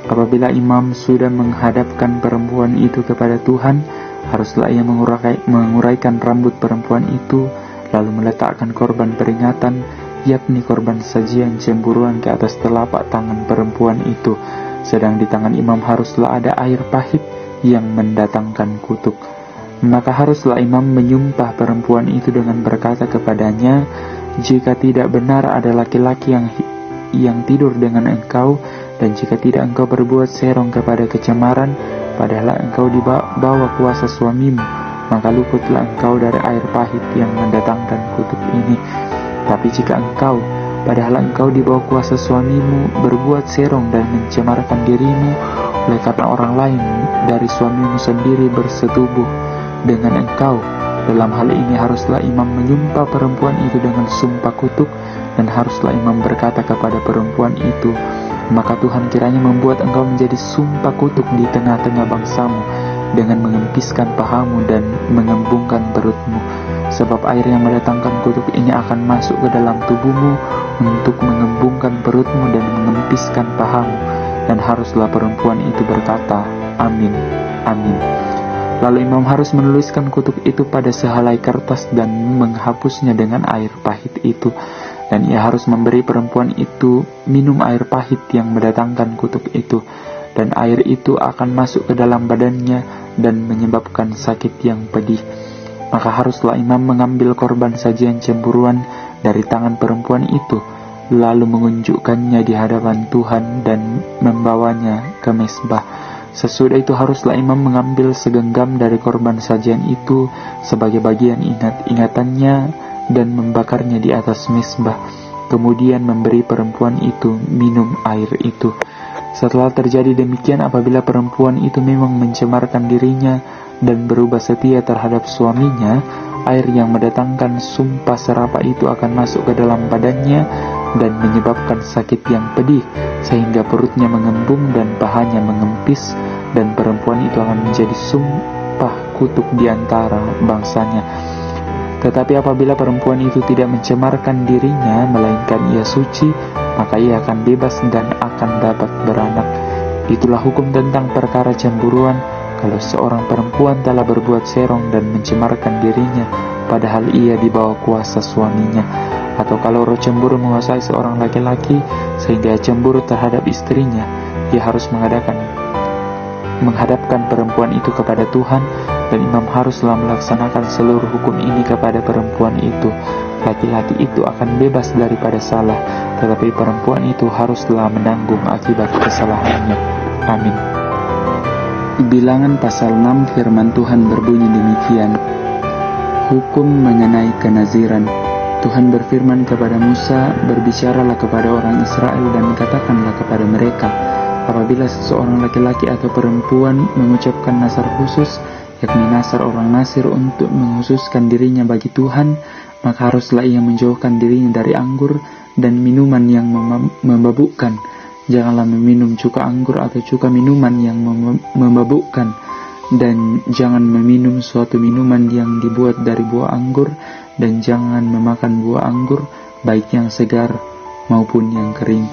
Apabila imam sudah menghadapkan perempuan itu kepada Tuhan, haruslah ia menguraikan rambut perempuan itu, lalu meletakkan korban peringatan, yakni korban sajian cemburuan ke atas telapak tangan perempuan itu. Sedang di tangan imam haruslah ada air pahit yang mendatangkan kutuk. Maka haruslah imam menyumpah perempuan itu dengan berkata kepadanya, "Jika tidak benar ada laki-laki yang tidur dengan engkau, dan jika tidak engkau berbuat serong kepada kecemaran, padahal engkau di bawah kuasa suamimu, maka luputlah engkau dari air pahit yang mendatangkan kutuk ini. Tapi jika engkau, padahal engkau di bawah kuasa suamimu, berbuat serong dan mencemarkan dirimu, oleh karena orang lain dari suamimu sendiri bersetubuh dengan engkau, dalam hal ini haruslah imam menyumpah perempuan itu dengan sumpah kutuk, dan haruslah imam berkata kepada perempuan itu, maka Tuhan kiranya membuat engkau menjadi sumpah kutuk di tengah-tengah bangsamu, dengan mengempiskan pahamu dan mengembungkan perutmu, sebab air yang mendatangkan kutuk ini akan masuk ke dalam tubuhmu untuk mengembungkan perutmu dan mengempiskan pahamu. Dan haruslah perempuan itu berkata, amin, amin. Lalu imam harus menuliskan kutuk itu pada sehelai kertas dan menghapusnya dengan air pahit itu. Dan ia harus memberi perempuan itu minum air pahit yang mendatangkan kutuk itu. Dan air itu akan masuk ke dalam badannya dan menyebabkan sakit yang pedih. Maka haruslah imam mengambil korban sajian cemburuan dari tangan perempuan itu, lalu mengunjukkannya di hadapan Tuhan dan membawanya ke mezbah. Sesudah itu haruslah imam mengambil segenggam dari korban sajian itu sebagai bagian ingatannya dan membakarnya di atas mezbah, kemudian memberi perempuan itu minum air itu. Setelah terjadi demikian, apabila perempuan itu memang mencemarkan dirinya dan berubah setia terhadap suaminya, air yang mendatangkan sumpah serapah itu akan masuk ke dalam badannya dan menyebabkan sakit yang pedih, sehingga perutnya mengembung dan pahanya mengempis, dan perempuan itu akan menjadi sumpah kutuk di antara bangsanya. Tetapi apabila perempuan itu tidak mencemarkan dirinya, melainkan ia suci, maka ia akan bebas dan akan dapat beranak. Itulah hukum tentang perkara cemburuan. Kalau seorang perempuan telah berbuat serong dan mencemarkan dirinya, padahal ia di bawah kuasa suaminya, atau kalau roh cemburu menguasai seorang laki-laki sehingga cemburu terhadap istrinya, ia harus menghadapkan perempuan itu kepada Tuhan, dan imam haruslah melaksanakan seluruh hukum ini kepada perempuan itu. Laki-laki itu akan bebas daripada salah, tetapi perempuan itu haruslah menanggung akibat kesalahannya. Amin. Bilangan pasal 6 firman Tuhan berbunyi demikian. Hukum mengenai kenaziran. Tuhan berfirman kepada Musa, berbicaralah kepada orang Israel dan katakanlah kepada mereka, apabila seseorang laki-laki atau perempuan mengucapkan nazar khusus, yakni nazar orang Nasir untuk menghususkan dirinya bagi Tuhan, maka haruslah ia menjauhkan dirinya dari anggur dan minuman yang memabukkan. Janganlah meminum cuka anggur atau cuka minuman yang memabukkan, dan jangan meminum suatu minuman yang dibuat dari buah anggur, dan jangan memakan buah anggur, baik yang segar maupun yang kering.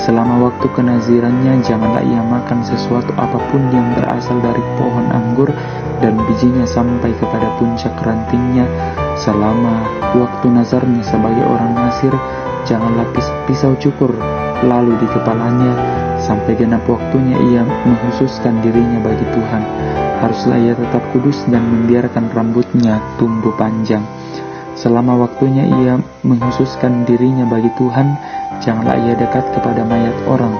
Selama waktu kenazirannya, janganlah ia makan sesuatu apapun yang berasal dari pohon anggur dan bijinya sampai kepada puncak rantingnya. Selama waktu nazarnya sebagai orang Nasir, janganlah pisau cukur lalu di kepalanya, sampai genap waktunya ia menghususkan dirinya bagi Tuhan. Haruslah ia tetap kudus dan membiarkan rambutnya tumbuh panjang. Selama waktunya ia menghususkan dirinya bagi Tuhan, janganlah ia dekat kepada mayat orang,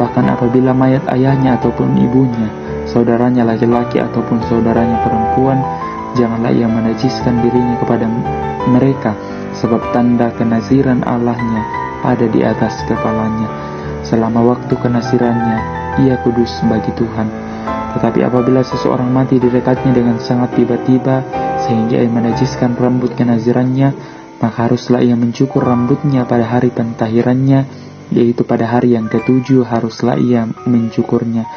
bahkan apabila mayat ayahnya ataupun ibunya, saudaranya laki-laki ataupun saudaranya perempuan, janganlah ia menajiskan dirinya kepada mereka, sebab tanda kenaziran Allahnya ada di atas kepalanya. Selama waktu kenazirannya, ia kudus bagi Tuhan. Tetapi apabila seseorang mati di dekatnya dengan sangat tiba-tiba, sehingga ia menajiskan rambut kenazirannya, maka haruslah ia mencukur rambutnya pada hari pentahirannya, yaitu pada hari yang ke-7 haruslah ia mencukurnya.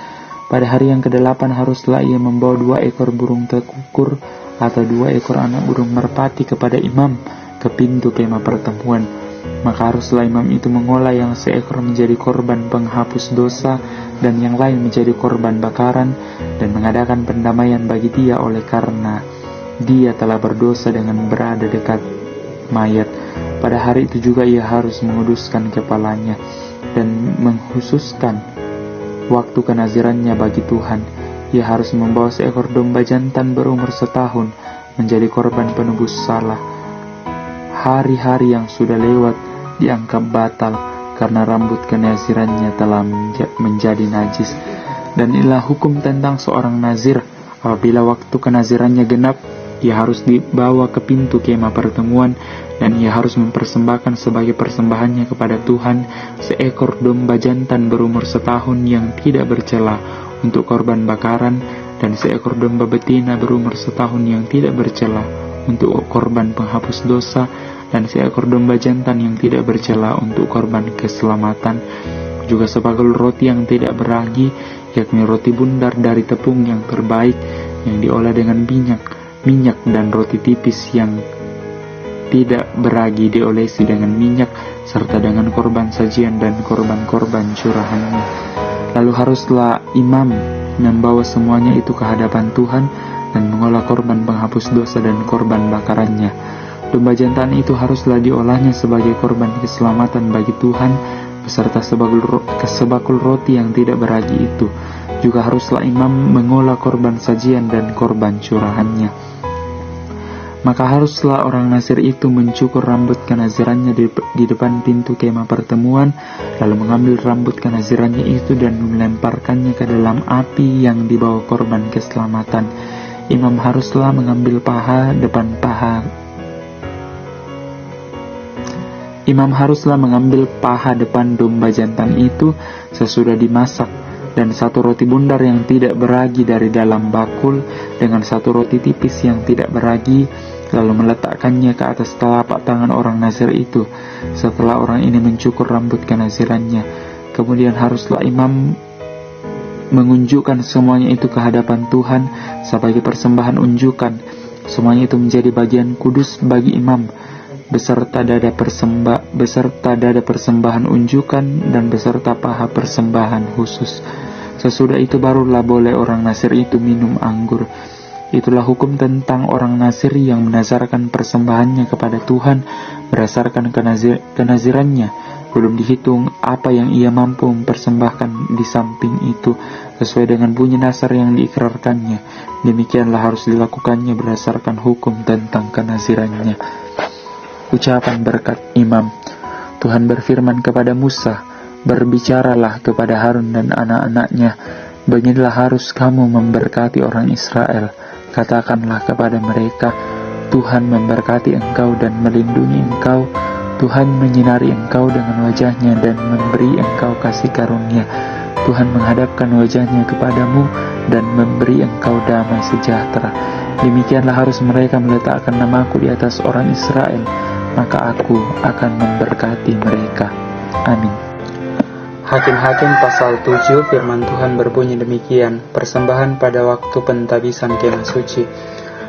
Pada hari yang ke-8 haruslah ia membawa 2 ekor burung tekukur atau 2 ekor anak burung merpati kepada imam ke pintu kemah pertemuan. Maka haruslah imam itu mengolah yang seekor menjadi korban penghapus dosa, dan yang lain menjadi korban bakaran, dan mengadakan pendamaian bagi dia oleh karena dia telah berdosa dengan berada dekat mayat. Pada hari itu juga ia harus menguduskan kepalanya dan menghususkan waktu kenazirannya bagi Tuhan. Ia harus membawa seekor domba jantan berumur 1 tahun menjadi korban penebus salah. Hari-hari yang sudah lewat dianggap batal karena rambut kenazirannya telah menjadi najis. Dan inilah hukum tentang seorang nazir. Apabila waktu kenazirannya genap, ia harus dibawa ke pintu kemah pertemuan, dan ia harus mempersembahkan sebagai persembahannya kepada Tuhan seekor domba jantan berumur 1 tahun yang tidak bercela untuk korban bakaran, dan seekor domba betina berumur 1 tahun yang tidak bercela untuk korban penghapus dosa, dan seekor domba jantan yang tidak bercela untuk korban keselamatan. Juga sebagul roti yang tidak beragi, yakni roti bundar dari tepung yang terbaik yang diolah dengan minyak, dan roti tipis yang tidak beragi diolesi dengan minyak, serta dengan korban sajian dan korban-korban curahannya. Lalu haruslah imam membawa semuanya itu ke hadapan Tuhan dan mengolah korban penghapus dosa dan korban bakarannya. Domba jantan itu haruslah diolahnya sebagai korban keselamatan bagi Tuhan, beserta sebakul roti yang tidak beragi itu. Juga haruslah imam mengolah korban sajian dan korban curahannya. Maka haruslah orang Nasir itu mencukur rambut kenazirannya di depan pintu kemah pertemuan, lalu mengambil rambut kenazirannya itu dan melemparkannya ke dalam api yang dibawa korban keselamatan. Imam haruslah mengambil paha depan domba jantan itu sesudah dimasak, dan 1 roti bundar yang tidak beragi dari dalam bakul dengan 1 roti tipis yang tidak beragi, lalu meletakkannya ke atas telapak tangan orang Nasir itu setelah orang ini mencukur rambut kenazirannya. Kemudian haruslah imam mengunjukkan semuanya itu ke hadapan Tuhan sebagai persembahan unjukan. Semuanya itu menjadi bagian kudus bagi imam, beserta dada persembahan unjukan dan beserta paha persembahan khusus. Sesudah itu barulah boleh orang Nasir itu minum anggur. Itulah hukum tentang orang Nasir yang menazarkan persembahannya kepada Tuhan berdasarkan kenazirannya. Belum dihitung apa yang ia mampu mempersembahkan di samping itu, sesuai dengan bunyi nazar yang diikrarkannya. Demikianlah harus dilakukannya berdasarkan hukum tentang kenazirannya. Ucapan berkat imam. Tuhan berfirman kepada Musa, "Berbicaralah kepada Harun dan anak-anaknya, beginilah harus kamu memberkati orang Israel. Katakanlah kepada mereka, Tuhan memberkati engkau dan melindungi engkau. Tuhan menyinari engkau dengan wajahnya dan memberi engkau kasih karunia. Tuhan menghadapkan wajahnya kepadamu dan memberi engkau damai sejahtera. Demikianlah harus mereka meletakkan namaku di atas orang Israel, maka aku akan memberkati mereka." Amin. Hakim-Hakim pasal 7, firman Tuhan berbunyi demikian. Persembahan pada waktu pentabisan kemah suci.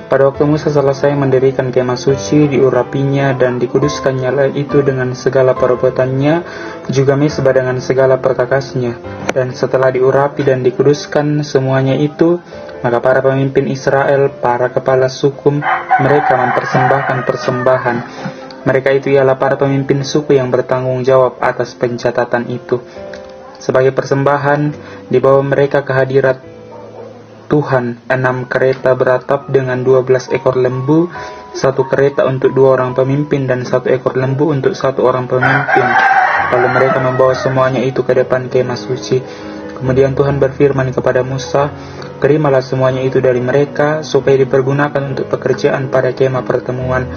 Pada waktu Musa selesai mendirikan kemah suci, diurapinya dan dikuduskannya itu dengan segala perabotannya, juga mezbah dengan segala perkakasnya. Dan setelah diurapi dan dikuduskan semuanya itu, maka para pemimpin Israel, para kepala suku, mereka mempersembahkan persembahan. Mereka itu ialah para pemimpin suku yang bertanggung jawab atas pencatatan itu. Sebagai persembahan, dibawa mereka ke hadirat Tuhan 6 kereta beratap dengan 12 ekor lembu, 1 kereta untuk 2 orang pemimpin dan 1 ekor lembu untuk 1 orang pemimpin. Lalu mereka membawa semuanya itu ke depan kemah suci. Kemudian Tuhan berfirman kepada Musa, "Terimalah semuanya itu dari mereka, supaya dipergunakan untuk pekerjaan pada kemah pertemuan.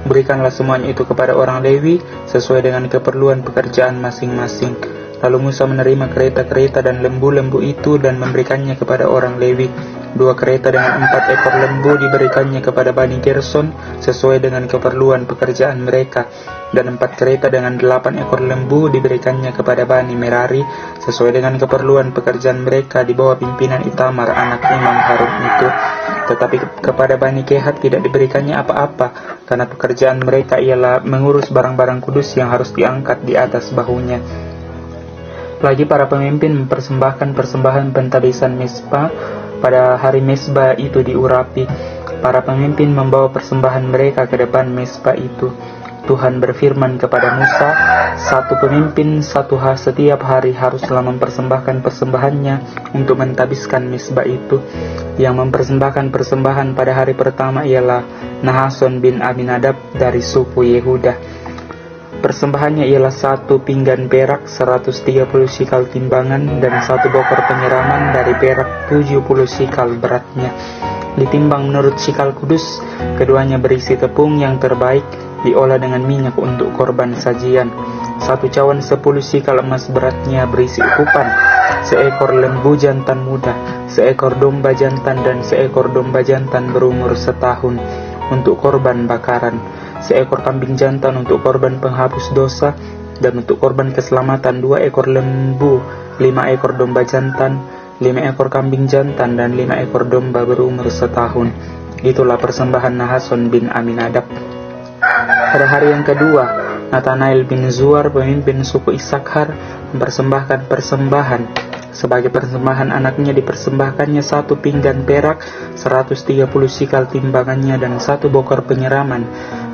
Berikanlah semuanya itu kepada orang Lewi, sesuai dengan keperluan pekerjaan masing-masing." Lalu Musa menerima kereta-kereta dan lembu-lembu itu dan memberikannya kepada orang Lewi. 2 kereta dengan 4 ekor lembu diberikannya kepada Bani Gerson sesuai dengan keperluan pekerjaan mereka, dan 4 kereta dengan 8 ekor lembu diberikannya kepada Bani Merari sesuai dengan keperluan pekerjaan mereka di bawah pimpinan Itamar anak Imam Harun itu. Tetapi kepada Bani Kehat tidak diberikannya apa-apa, karena pekerjaan mereka ialah mengurus barang-barang kudus yang harus diangkat di atas bahunya. Lagi para pemimpin mempersembahkan persembahan pentabisan mezbah. Pada hari mezbah itu diurapi, para pemimpin membawa persembahan mereka ke depan mezbah itu. Tuhan berfirman kepada Musa, "Satu pemimpin setiap hari haruslah mempersembahkan persembahannya untuk mentabiskan mezbah itu." Yang mempersembahkan persembahan pada hari pertama ialah Nahason bin Aminadab dari suku Yehuda. Persembahannya ialah 1 pinggan perak 130 sikal timbangan dan 1 bokor penyiraman dari perak 70 sikal beratnya. Ditimbang menurut sikal kudus, keduanya berisi tepung yang terbaik, diolah dengan minyak untuk korban sajian. 1 cawan 10 sikal emas beratnya berisi ukupan, 1 ekor lembu jantan muda, 1 ekor domba jantan dan 1 ekor domba jantan berumur setahun untuk korban bakaran, 1 ekor kambing jantan untuk korban penghapus dosa, dan untuk korban keselamatan 2 ekor lembu, 5 ekor domba jantan, 5 ekor kambing jantan, dan 5 ekor domba berumur setahun. Itulah persembahan Nahason bin Aminadab. Pada hari yang kedua, Nathanael bin Zuar, pemimpin suku Isakhar, mempersembahkan persembahan. Sebagai persembahan anaknya dipersembahkannya 1 pinggan perak 130 sikal timbangannya dan 1 bokor penyiraman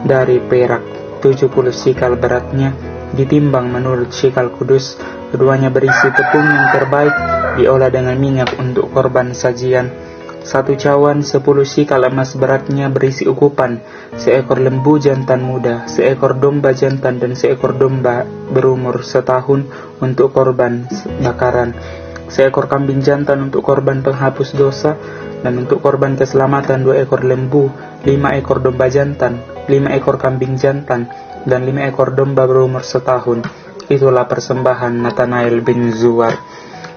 dari perak 70 sikal beratnya, ditimbang menurut sikal kudus. Keduanya berisi tepung yang terbaik, diolah dengan minyak untuk korban sajian. 1 cawan 10 sikal emas beratnya berisi ukupan, 1 ekor lembu jantan muda, 1 ekor domba jantan dan 1 ekor domba berumur setahun untuk korban bakaran, 1 ekor kambing jantan untuk korban penghapus dosa, dan untuk korban keselamatan 2 ekor lembu, 5 ekor domba jantan, 5 ekor kambing jantan, dan 5 ekor domba berumur setahun. Itulah persembahan Nathanael bin Zuar.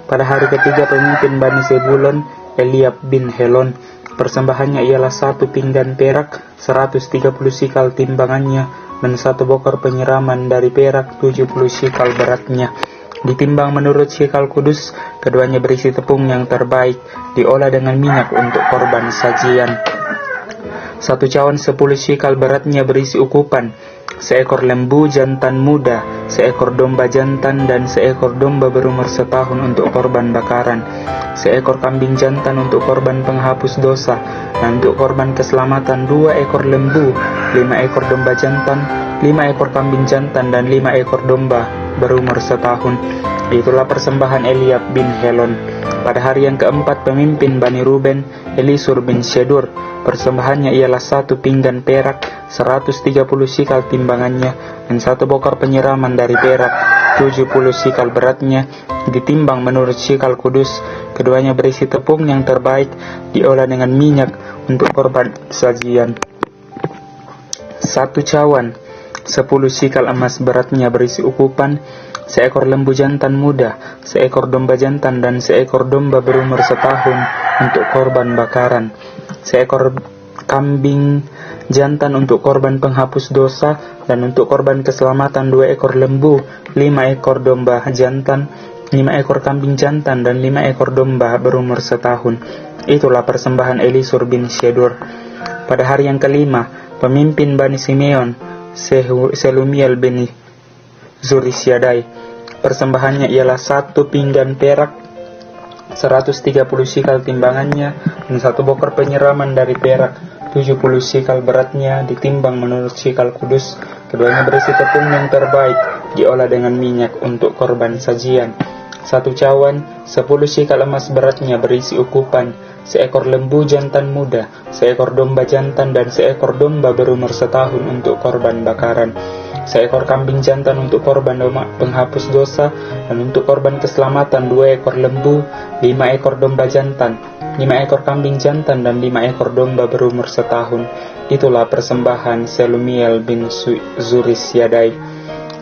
Pada hari ketiga pemimpin Bani Zebulon, Eliab bin Helon, persembahannya ialah 1 pinggan perak 130 sikal timbangannya dan 1 bokor penyiraman dari perak 70 sikal beratnya. Ditimbang menurut sikal kudus, keduanya berisi tepung yang terbaik, diolah dengan minyak untuk korban sajian. 1 cawan 10 shikal beratnya berisi ukupan, seekor lembu jantan muda, seekor domba jantan, dan seekor domba berumur setahun untuk korban bakaran, seekor kambing jantan untuk korban penghapus dosa, dan untuk korban keselamatan 2 ekor lembu, 5 ekor domba jantan, 5 ekor kambing jantan, dan 5 ekor domba berumur setahun. Itulah persembahan Eliab bin Helon. Pada hari yang keempat, pemimpin Bani Ruben, Elisur bin Shedur. Persembahannya ialah 1 pinggan perak, 130 shikal timbangannya, dan 1 bokor penyiraman dari perak, 70 shikal beratnya, ditimbang menurut shikal kudus. Keduanya berisi tepung yang terbaik, diolah dengan minyak untuk korban sajian. 1 cawan 10 shikal emas beratnya berisi ukupan, seekor lembu jantan muda, seekor domba jantan, dan seekor domba berumur setahun untuk korban bakaran, seekor kambing jantan untuk korban penghapus dosa, dan untuk korban keselamatan 2 ekor lembu, 5 ekor domba jantan, 5 ekor kambing jantan, dan 5 ekor domba berumur setahun. Itulah persembahan Elisur bin Shedur. Pada hari yang kelima, pemimpin Bani Simeon, Selumiel bin Zurisyadai. Persembahannya ialah 1 pinggan perak, 130 shikal timbangannya, dan 1 bokor penyiraman dari perak, 70 shikal beratnya, ditimbang menurut shikal kudus. Keduanya berisi tepung yang terbaik, diolah dengan minyak untuk korban sajian. 1 cawan 10 shikal emas beratnya berisi ukupan, seekor lembu jantan muda, seekor domba jantan, dan seekor domba berumur setahun untuk korban bakaran, seekor kambing jantan untuk korban penghapus dosa, dan untuk korban keselamatan 2 ekor lembu, 5 ekor domba jantan, 5 ekor kambing jantan, dan 5 ekor domba berumur setahun. Itulah persembahan Selumiel bin Zurisyadai.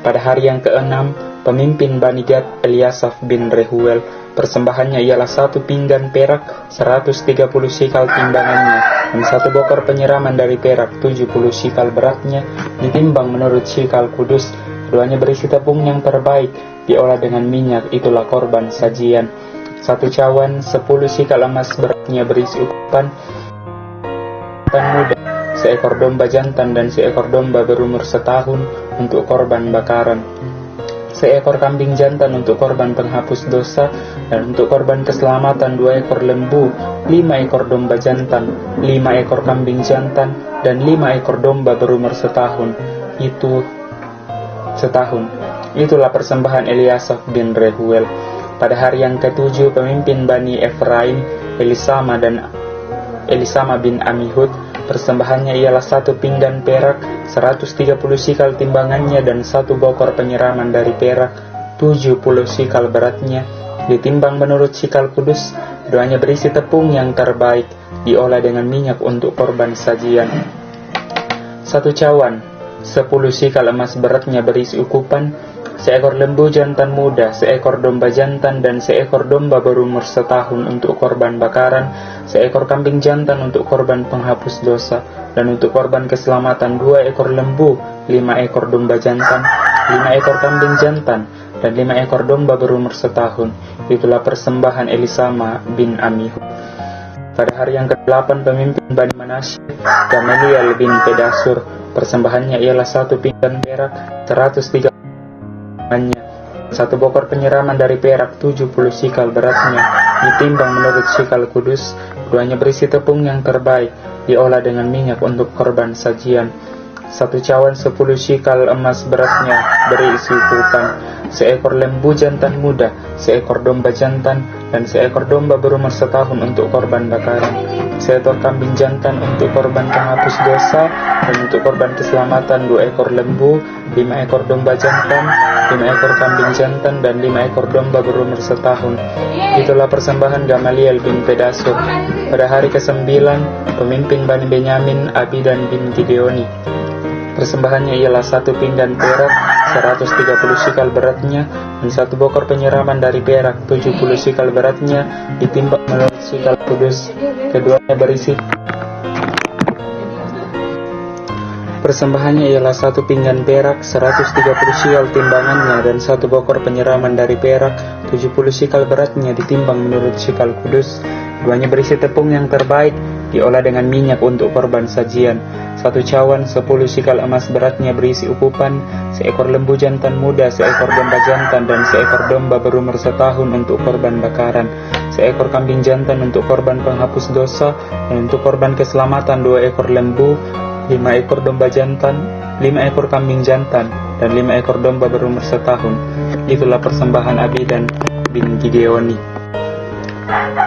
Pada hari yang keenam, pemimpin Bani Gad, Eliasaf bin Rehuel. Persembahannya ialah 1 pinggan perak, 130 shikal timbangannya, dan 1 bokor penyiraman dari perak, 70 shikal beratnya, ditimbang menurut shikal kudus. Keduanya berisi tepung yang terbaik, diolah dengan minyak. Itulah korban sajian. 1 cawan 10 shikal emas beratnya berisi ukupan, jantan muda, seekor domba jantan, dan seekor domba berumur setahun untuk korban bakaran, seekor kambing jantan untuk korban penghapus dosa, dan untuk korban keselamatan 2 ekor lembu, 5 ekor domba jantan, 5 ekor kambing jantan, dan 5 ekor domba berumur setahun. Itulah persembahan Eliasaf bin Rehuel. Pada hari yang ketujuh, pemimpin Bani Efraim, Elisama bin Amihud. Persembahannya ialah 1 pinggan perak, 130 shikal timbangannya, dan 1 bokor penyiraman dari perak, 70 shikal beratnya, ditimbang menurut shikal kudus. Keduanya berisi tepung yang terbaik, diolah dengan minyak untuk korban sajian. 1 cawan 10 shikal emas beratnya berisi ukupan, seekor lembu jantan muda, seekor domba jantan, dan seekor domba berumur setahun untuk korban bakaran, seekor kambing jantan untuk korban penghapus dosa, dan untuk korban keselamatan 2 ekor lembu, 5 ekor domba jantan, 5 ekor kambing jantan, dan 5 ekor domba berumur setahun. Itulah persembahan Elisama bin Amihud. Pada hari yang ke-8, pemimpin Bani Manasye, Gamaliel bin Pedasur. Persembahannya ialah 1 pinggan perak, 130 1 bokor penyiraman dari perak, 70 shikal beratnya, ditimbang menurut shikal kudus. Keduanya berisi tepung yang terbaik, diolah dengan minyak untuk korban sajian. 1 cawan 10 shikal emas beratnya berisi ukupan, seekor lembu jantan muda, seekor domba jantan, dan seekor domba berumur setahun untuk korban bakaran, seekor kambing jantan untuk korban penghapus dosa, dan untuk korban keselamatan 2 ekor lembu, 5 ekor domba jantan, 5 ekor kambing jantan, dan 5 ekor domba berumur setahun. Itulah persembahan Gamaliel bin Pedasur. Pada hari ke-9, pemimpin Bani Benyamin, Abidan bin Gideoni. Persembahannya ialah 1 pinggan perak, 130 shikal beratnya, dan 1 bokor penyiraman dari perak, 70 shikal beratnya, ditimbang menurut shikal kudus. Keduanya berisi. Persembahannya ialah 1 pinggan perak, 130 shikal timbangannya, dan 1 bokor penyiraman dari perak, 70 shikal beratnya, ditimbang menurut shikal kudus. Keduanya berisi tepung yang terbaik, diolah dengan minyak untuk korban sajian. 1 cawan 10 sikal emas beratnya berisi ukupan, seekor lembu jantan muda, seekor domba jantan, dan seekor domba berumur setahun untuk korban bakaran, seekor kambing jantan untuk korban penghapus dosa, dan untuk korban keselamatan 2 ekor lembu, 5 ekor domba jantan, 5 ekor kambing jantan, dan 5 ekor domba berumur setahun. Itulah persembahan Abidan bin Gideoni.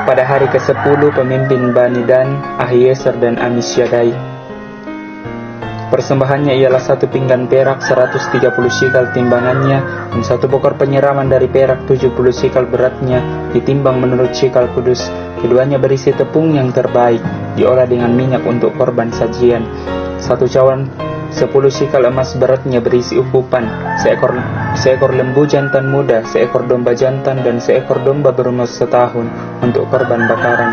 Pada hari ke-10 pemimpin Bani Dan, Ahiezer dan Amisyadai. Persembahannya ialah 1 pinggan perak 130 sikal timbangannya, dan 1 bokor penyiraman dari perak 70 sikal beratnya, ditimbang menurut sikal kudus. Keduanya berisi tepung yang terbaik, diolah dengan minyak untuk korban sajian. 1 cawan 10 sikal emas beratnya berisi ukupan, seekor lembu jantan muda, seekor domba jantan, dan seekor domba berumur setahun untuk korban bakaran,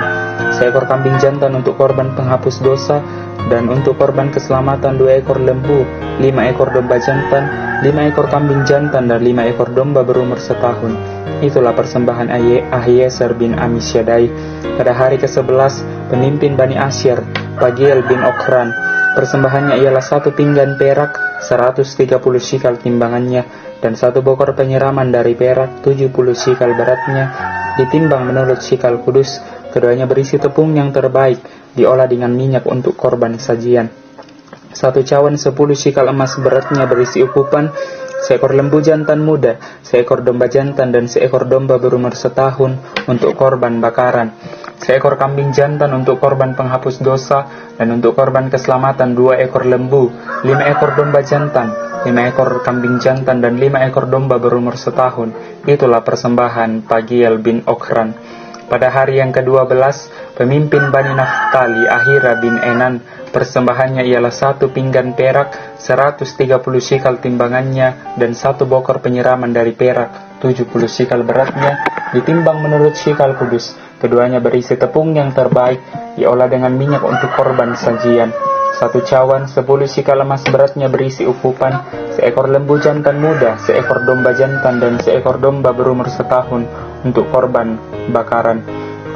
seekor kambing jantan untuk korban penghapus dosa, dan untuk korban keselamatan 2 ekor lembu, 5 ekor domba jantan, 5 ekor kambing jantan, dan 5 ekor domba berumur setahun. Itulah persembahan Ahiezer bin Amisyadai. Pada hari ke-11 pemimpin Bani Asyir, Pagiel bin Okran. Persembahannya ialah 1 pinggan perak 130 sikal timbangannya, dan 1 bokor penyiraman dari perak 70 sikal beratnya, ditimbang menurut sikal kudus. Keduanya berisi tepung yang terbaik, diolah dengan minyak untuk korban sajian. 1 cawan 10 sikal emas beratnya berisi ukupan, seekor lembu jantan muda, seekor domba jantan, dan seekor domba berumur setahun untuk korban bakaran, seekor kambing jantan untuk korban penghapus dosa, dan untuk korban keselamatan 2 ekor lembu, 5 ekor domba jantan, 5 ekor kambing jantan, dan 5 ekor domba berumur setahun. Itulah persembahan Pagiel bin Okran. Pada hari yang ke-12 pemimpin Bani Naftali, Ahira bin Enan. Persembahannya ialah 1 pinggan perak 130 sikal timbangannya, dan 1 bokor penyiraman dari perak 70 sikal beratnya, ditimbang menurut sikal kudus. Keduanya berisi tepung yang terbaik, diolah dengan minyak untuk korban sajian. 1 cawan 10 sikal emas beratnya berisi ukupan, seekor lembu jantan muda, seekor domba jantan, dan seekor domba berumur setahun untuk korban bakaran,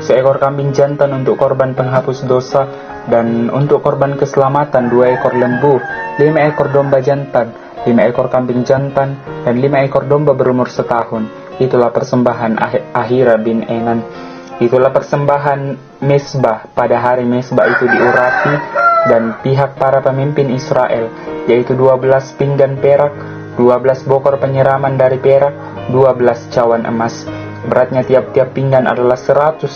seekor kambing jantan untuk korban penghapus dosa, dan untuk korban keselamatan 2 ekor lembu, 5 ekor domba jantan, 5 ekor kambing jantan, dan 5 ekor domba berumur setahun. Itulah persembahan Ahira bin Enan. Itulah persembahan Mesbah. Pada hari Mesbah itu diurapi dan pihak para pemimpin Israel, yaitu 12 pinggan perak, 12 bokor penyiraman dari perak, 12 cawan emas. Beratnya tiap-tiap pinggan adalah 130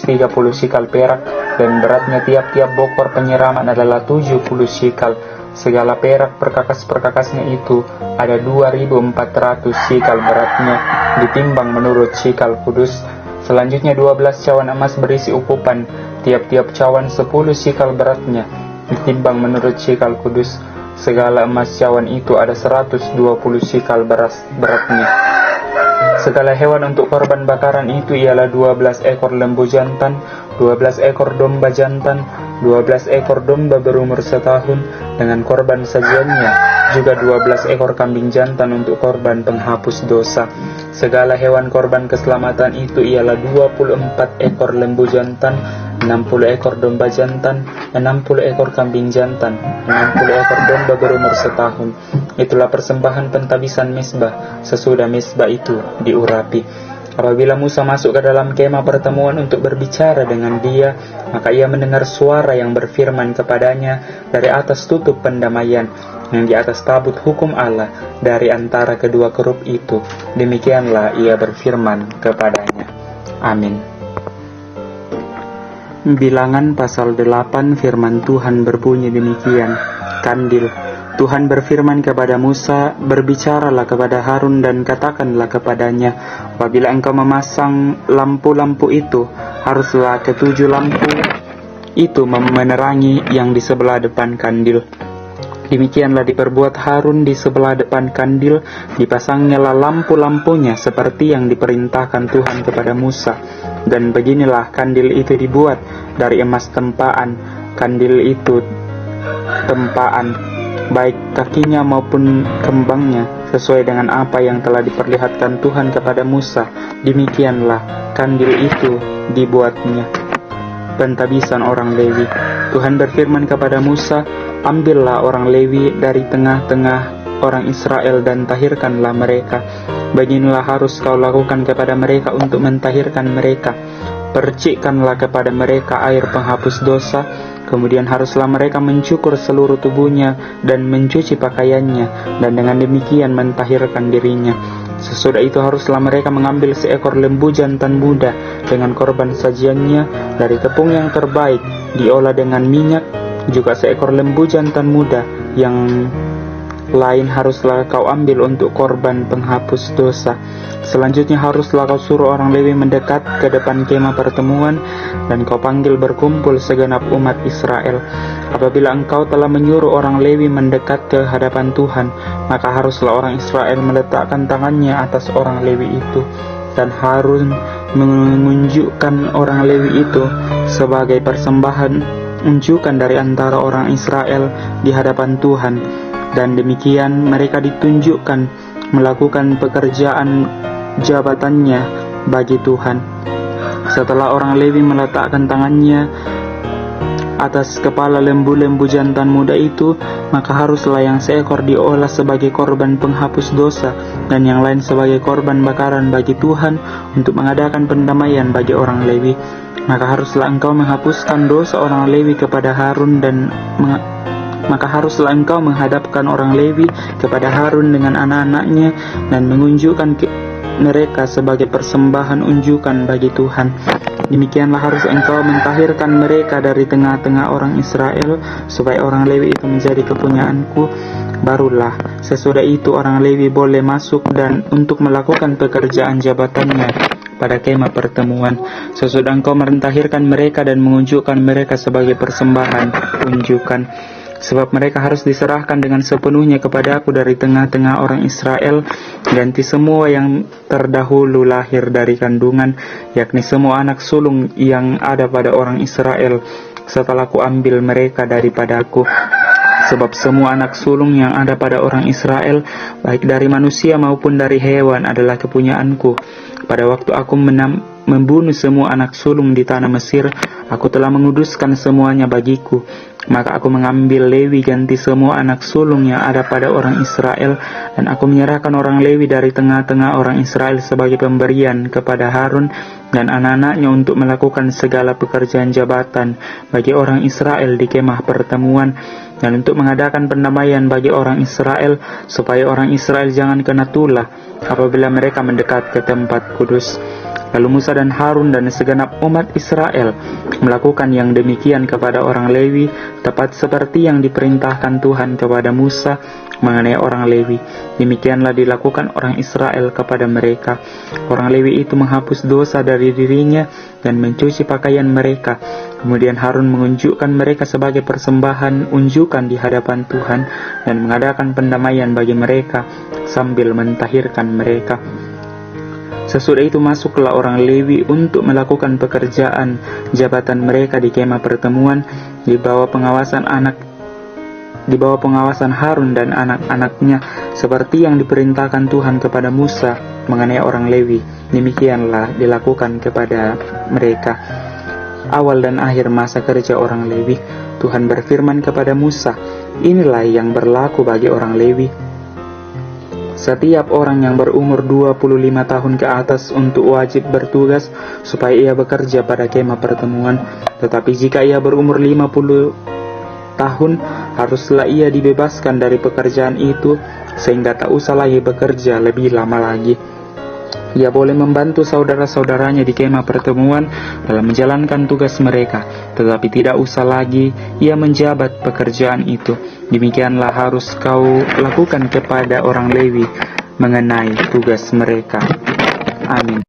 sikal perak, dan beratnya tiap-tiap bokor penyiraman adalah 70 sikal. Segala perak perkakas-perkakasnya itu ada 2.400 sikal beratnya, ditimbang menurut sikal kudus. Selanjutnya 12 cawan emas berisi ukupan, tiap-tiap cawan 10 sikal beratnya, ditimbang menurut sikal kudus. Segala emas cawan itu ada 120 sikal beratnya. Segala hewan untuk korban bakaran itu ialah 12 ekor lembu jantan, 12 ekor domba jantan, 12 ekor domba berumur setahun dengan korban sajiannya, juga 12 ekor kambing jantan untuk korban penghapus dosa. Segala hewan korban keselamatan itu ialah 24 ekor lembu jantan, 60 ekor domba jantan, 60 ekor kambing jantan, 60 ekor domba berumur setahun. Itulah persembahan pentabisan Mesbah sesudah Mesbah itu diurapi. Apabila Musa masuk ke dalam kemah pertemuan untuk berbicara dengan dia, maka ia mendengar suara yang berfirman kepadanya dari atas tutup pendamaian, yang di atas tabut hukum Allah dari antara kedua kerup itu. Demikianlah ia berfirman kepadanya. Amin. Bilangan pasal 8, firman Tuhan berbunyi demikian. Kandil. Tuhan berfirman kepada Musa, berbicaralah kepada Harun dan katakanlah kepadanya, apabila engkau memasang lampu-lampu itu, haruslah ketujuh lampu itu menerangi yang di sebelah depan kandil. Demikianlah diperbuat Harun di sebelah depan kandil, dipasangnyalah lampu-lampunya seperti yang diperintahkan Tuhan kepada Musa. Dan beginilah kandil itu dibuat dari emas tempaan. Kandil itu tempaan, baik kakinya maupun kembangnya, sesuai dengan apa yang telah diperlihatkan Tuhan kepada Musa. Demikianlah kandil itu dibuatnya. pentabisan orang Lewi. Tuhan berfirman kepada Musa, "Ambillah orang Lewi dari tengah-tengah orang Israel dan tahirkanlah mereka. Beginilah harus kau lakukan kepada mereka untuk mentahirkan mereka. Percikkanlah kepada mereka air penghapus dosa, kemudian haruslah mereka mencukur seluruh tubuhnya dan mencuci pakaiannya, dan dengan demikian mentahirkan dirinya. Sesudah itu haruslah mereka mengambil seekor lembu jantan muda dengan korban sajiannya dari tepung yang terbaik, diolah dengan minyak. Juga seekor lembu jantan muda yang lain haruslah kau ambil untuk korban penghapus dosa. Selanjutnya haruslah kau suruh orang Lewi mendekat ke depan kemah pertemuan, dan kau panggil berkumpul segenap umat Israel. Apabila engkau telah menyuruh orang Lewi mendekat ke hadapan Tuhan, maka haruslah orang Israel meletakkan tangannya atas orang Lewi itu, dan Harun menunjukkan orang Lewi itu sebagai persembahan unjukan dari antara orang Israel di hadapan Tuhan. Dan demikian mereka ditunjukkan melakukan pekerjaan jabatannya bagi Tuhan. Setelah orang Lewi meletakkan tangannya atas kepala lembu-lembu jantan muda itu, maka haruslah yang seekor diolah sebagai korban penghapus dosa, dan yang lain sebagai korban bakaran bagi Tuhan untuk mengadakan pendamaian bagi orang Lewi. Maka haruslah engkau menghapuskan dosa orang Lewi kepada Harun Maka haruslah engkau menghadapkan orang Lewi kepada Harun dengan anak-anaknya dan menunjukkan mereka sebagai persembahan unjukan bagi Tuhan. Demikianlah harus engkau mentahirkan mereka dari tengah-tengah orang Israel, supaya orang Lewi itu menjadi kepunyaanku. Barulah sesudah itu orang Lewi boleh masuk dan untuk melakukan pekerjaan jabatannya pada kemah pertemuan. Sesudah engkau mentahirkan mereka dan menunjukkan mereka sebagai persembahan unjukan. Sebab mereka harus diserahkan dengan sepenuhnya kepada-Aku dari tengah-tengah orang Israel, ganti semua yang terdahulu lahir dari kandungan, yakni semua anak sulung yang ada pada orang Israel, setelah Ku ambil mereka daripada-Ku. Sebab semua anak sulung yang ada pada orang Israel, baik dari manusia maupun dari hewan, adalah kepunyaanku. Pada waktu Aku membunuh semua anak sulung di tanah Mesir, Aku telah menguduskan semuanya bagiku. Maka Aku mengambil Lewi ganti semua anak sulung yang ada pada orang Israel, dan Aku menyerahkan orang Lewi dari tengah-tengah orang Israel sebagai pemberian kepada Harun dan anak-anaknya untuk melakukan segala pekerjaan jabatan bagi orang Israel di kemah pertemuan, dan untuk mengadakan pendamaian bagi orang Israel, supaya orang Israel jangan kena tulah apabila mereka mendekat ke tempat kudus. Lalu Musa dan Harun dan segenap umat Israel melakukan yang demikian kepada orang Lewi, tepat seperti yang diperintahkan Tuhan kepada Musa mengenai orang Lewi. Demikianlah dilakukan orang Israel kepada mereka. Orang Lewi itu menghapus dosa dari dirinya dan mencuci pakaian mereka. Kemudian Harun menunjukkan mereka sebagai persembahan unjukan di hadapan Tuhan dan mengadakan pendamaian bagi mereka sambil mentahirkan mereka. Sesudah itu masuklah orang Lewi untuk melakukan pekerjaan jabatan mereka di kemah pertemuan di bawah pengawasan Harun dan anak-anaknya, seperti yang diperintahkan Tuhan kepada Musa mengenai orang Lewi. Demikianlah dilakukan kepada mereka. Awal dan akhir masa kerja orang Lewi. Tuhan berfirman kepada Musa, "Inilah yang berlaku bagi orang Lewi. Setiap orang yang berumur 25 tahun ke atas untuk wajib bertugas supaya ia bekerja pada kemah pertemuan. Tetapi jika ia berumur 50 tahun, haruslah ia dibebaskan dari pekerjaan itu, sehingga tak usah lagi bekerja lebih lama lagi. Ia boleh membantu saudara-saudaranya di kemah pertemuan dalam menjalankan tugas mereka, tetapi tidak usah lagi ia menjabat pekerjaan itu. Demikianlah harus kau lakukan kepada orang Lewi mengenai tugas mereka." Amin.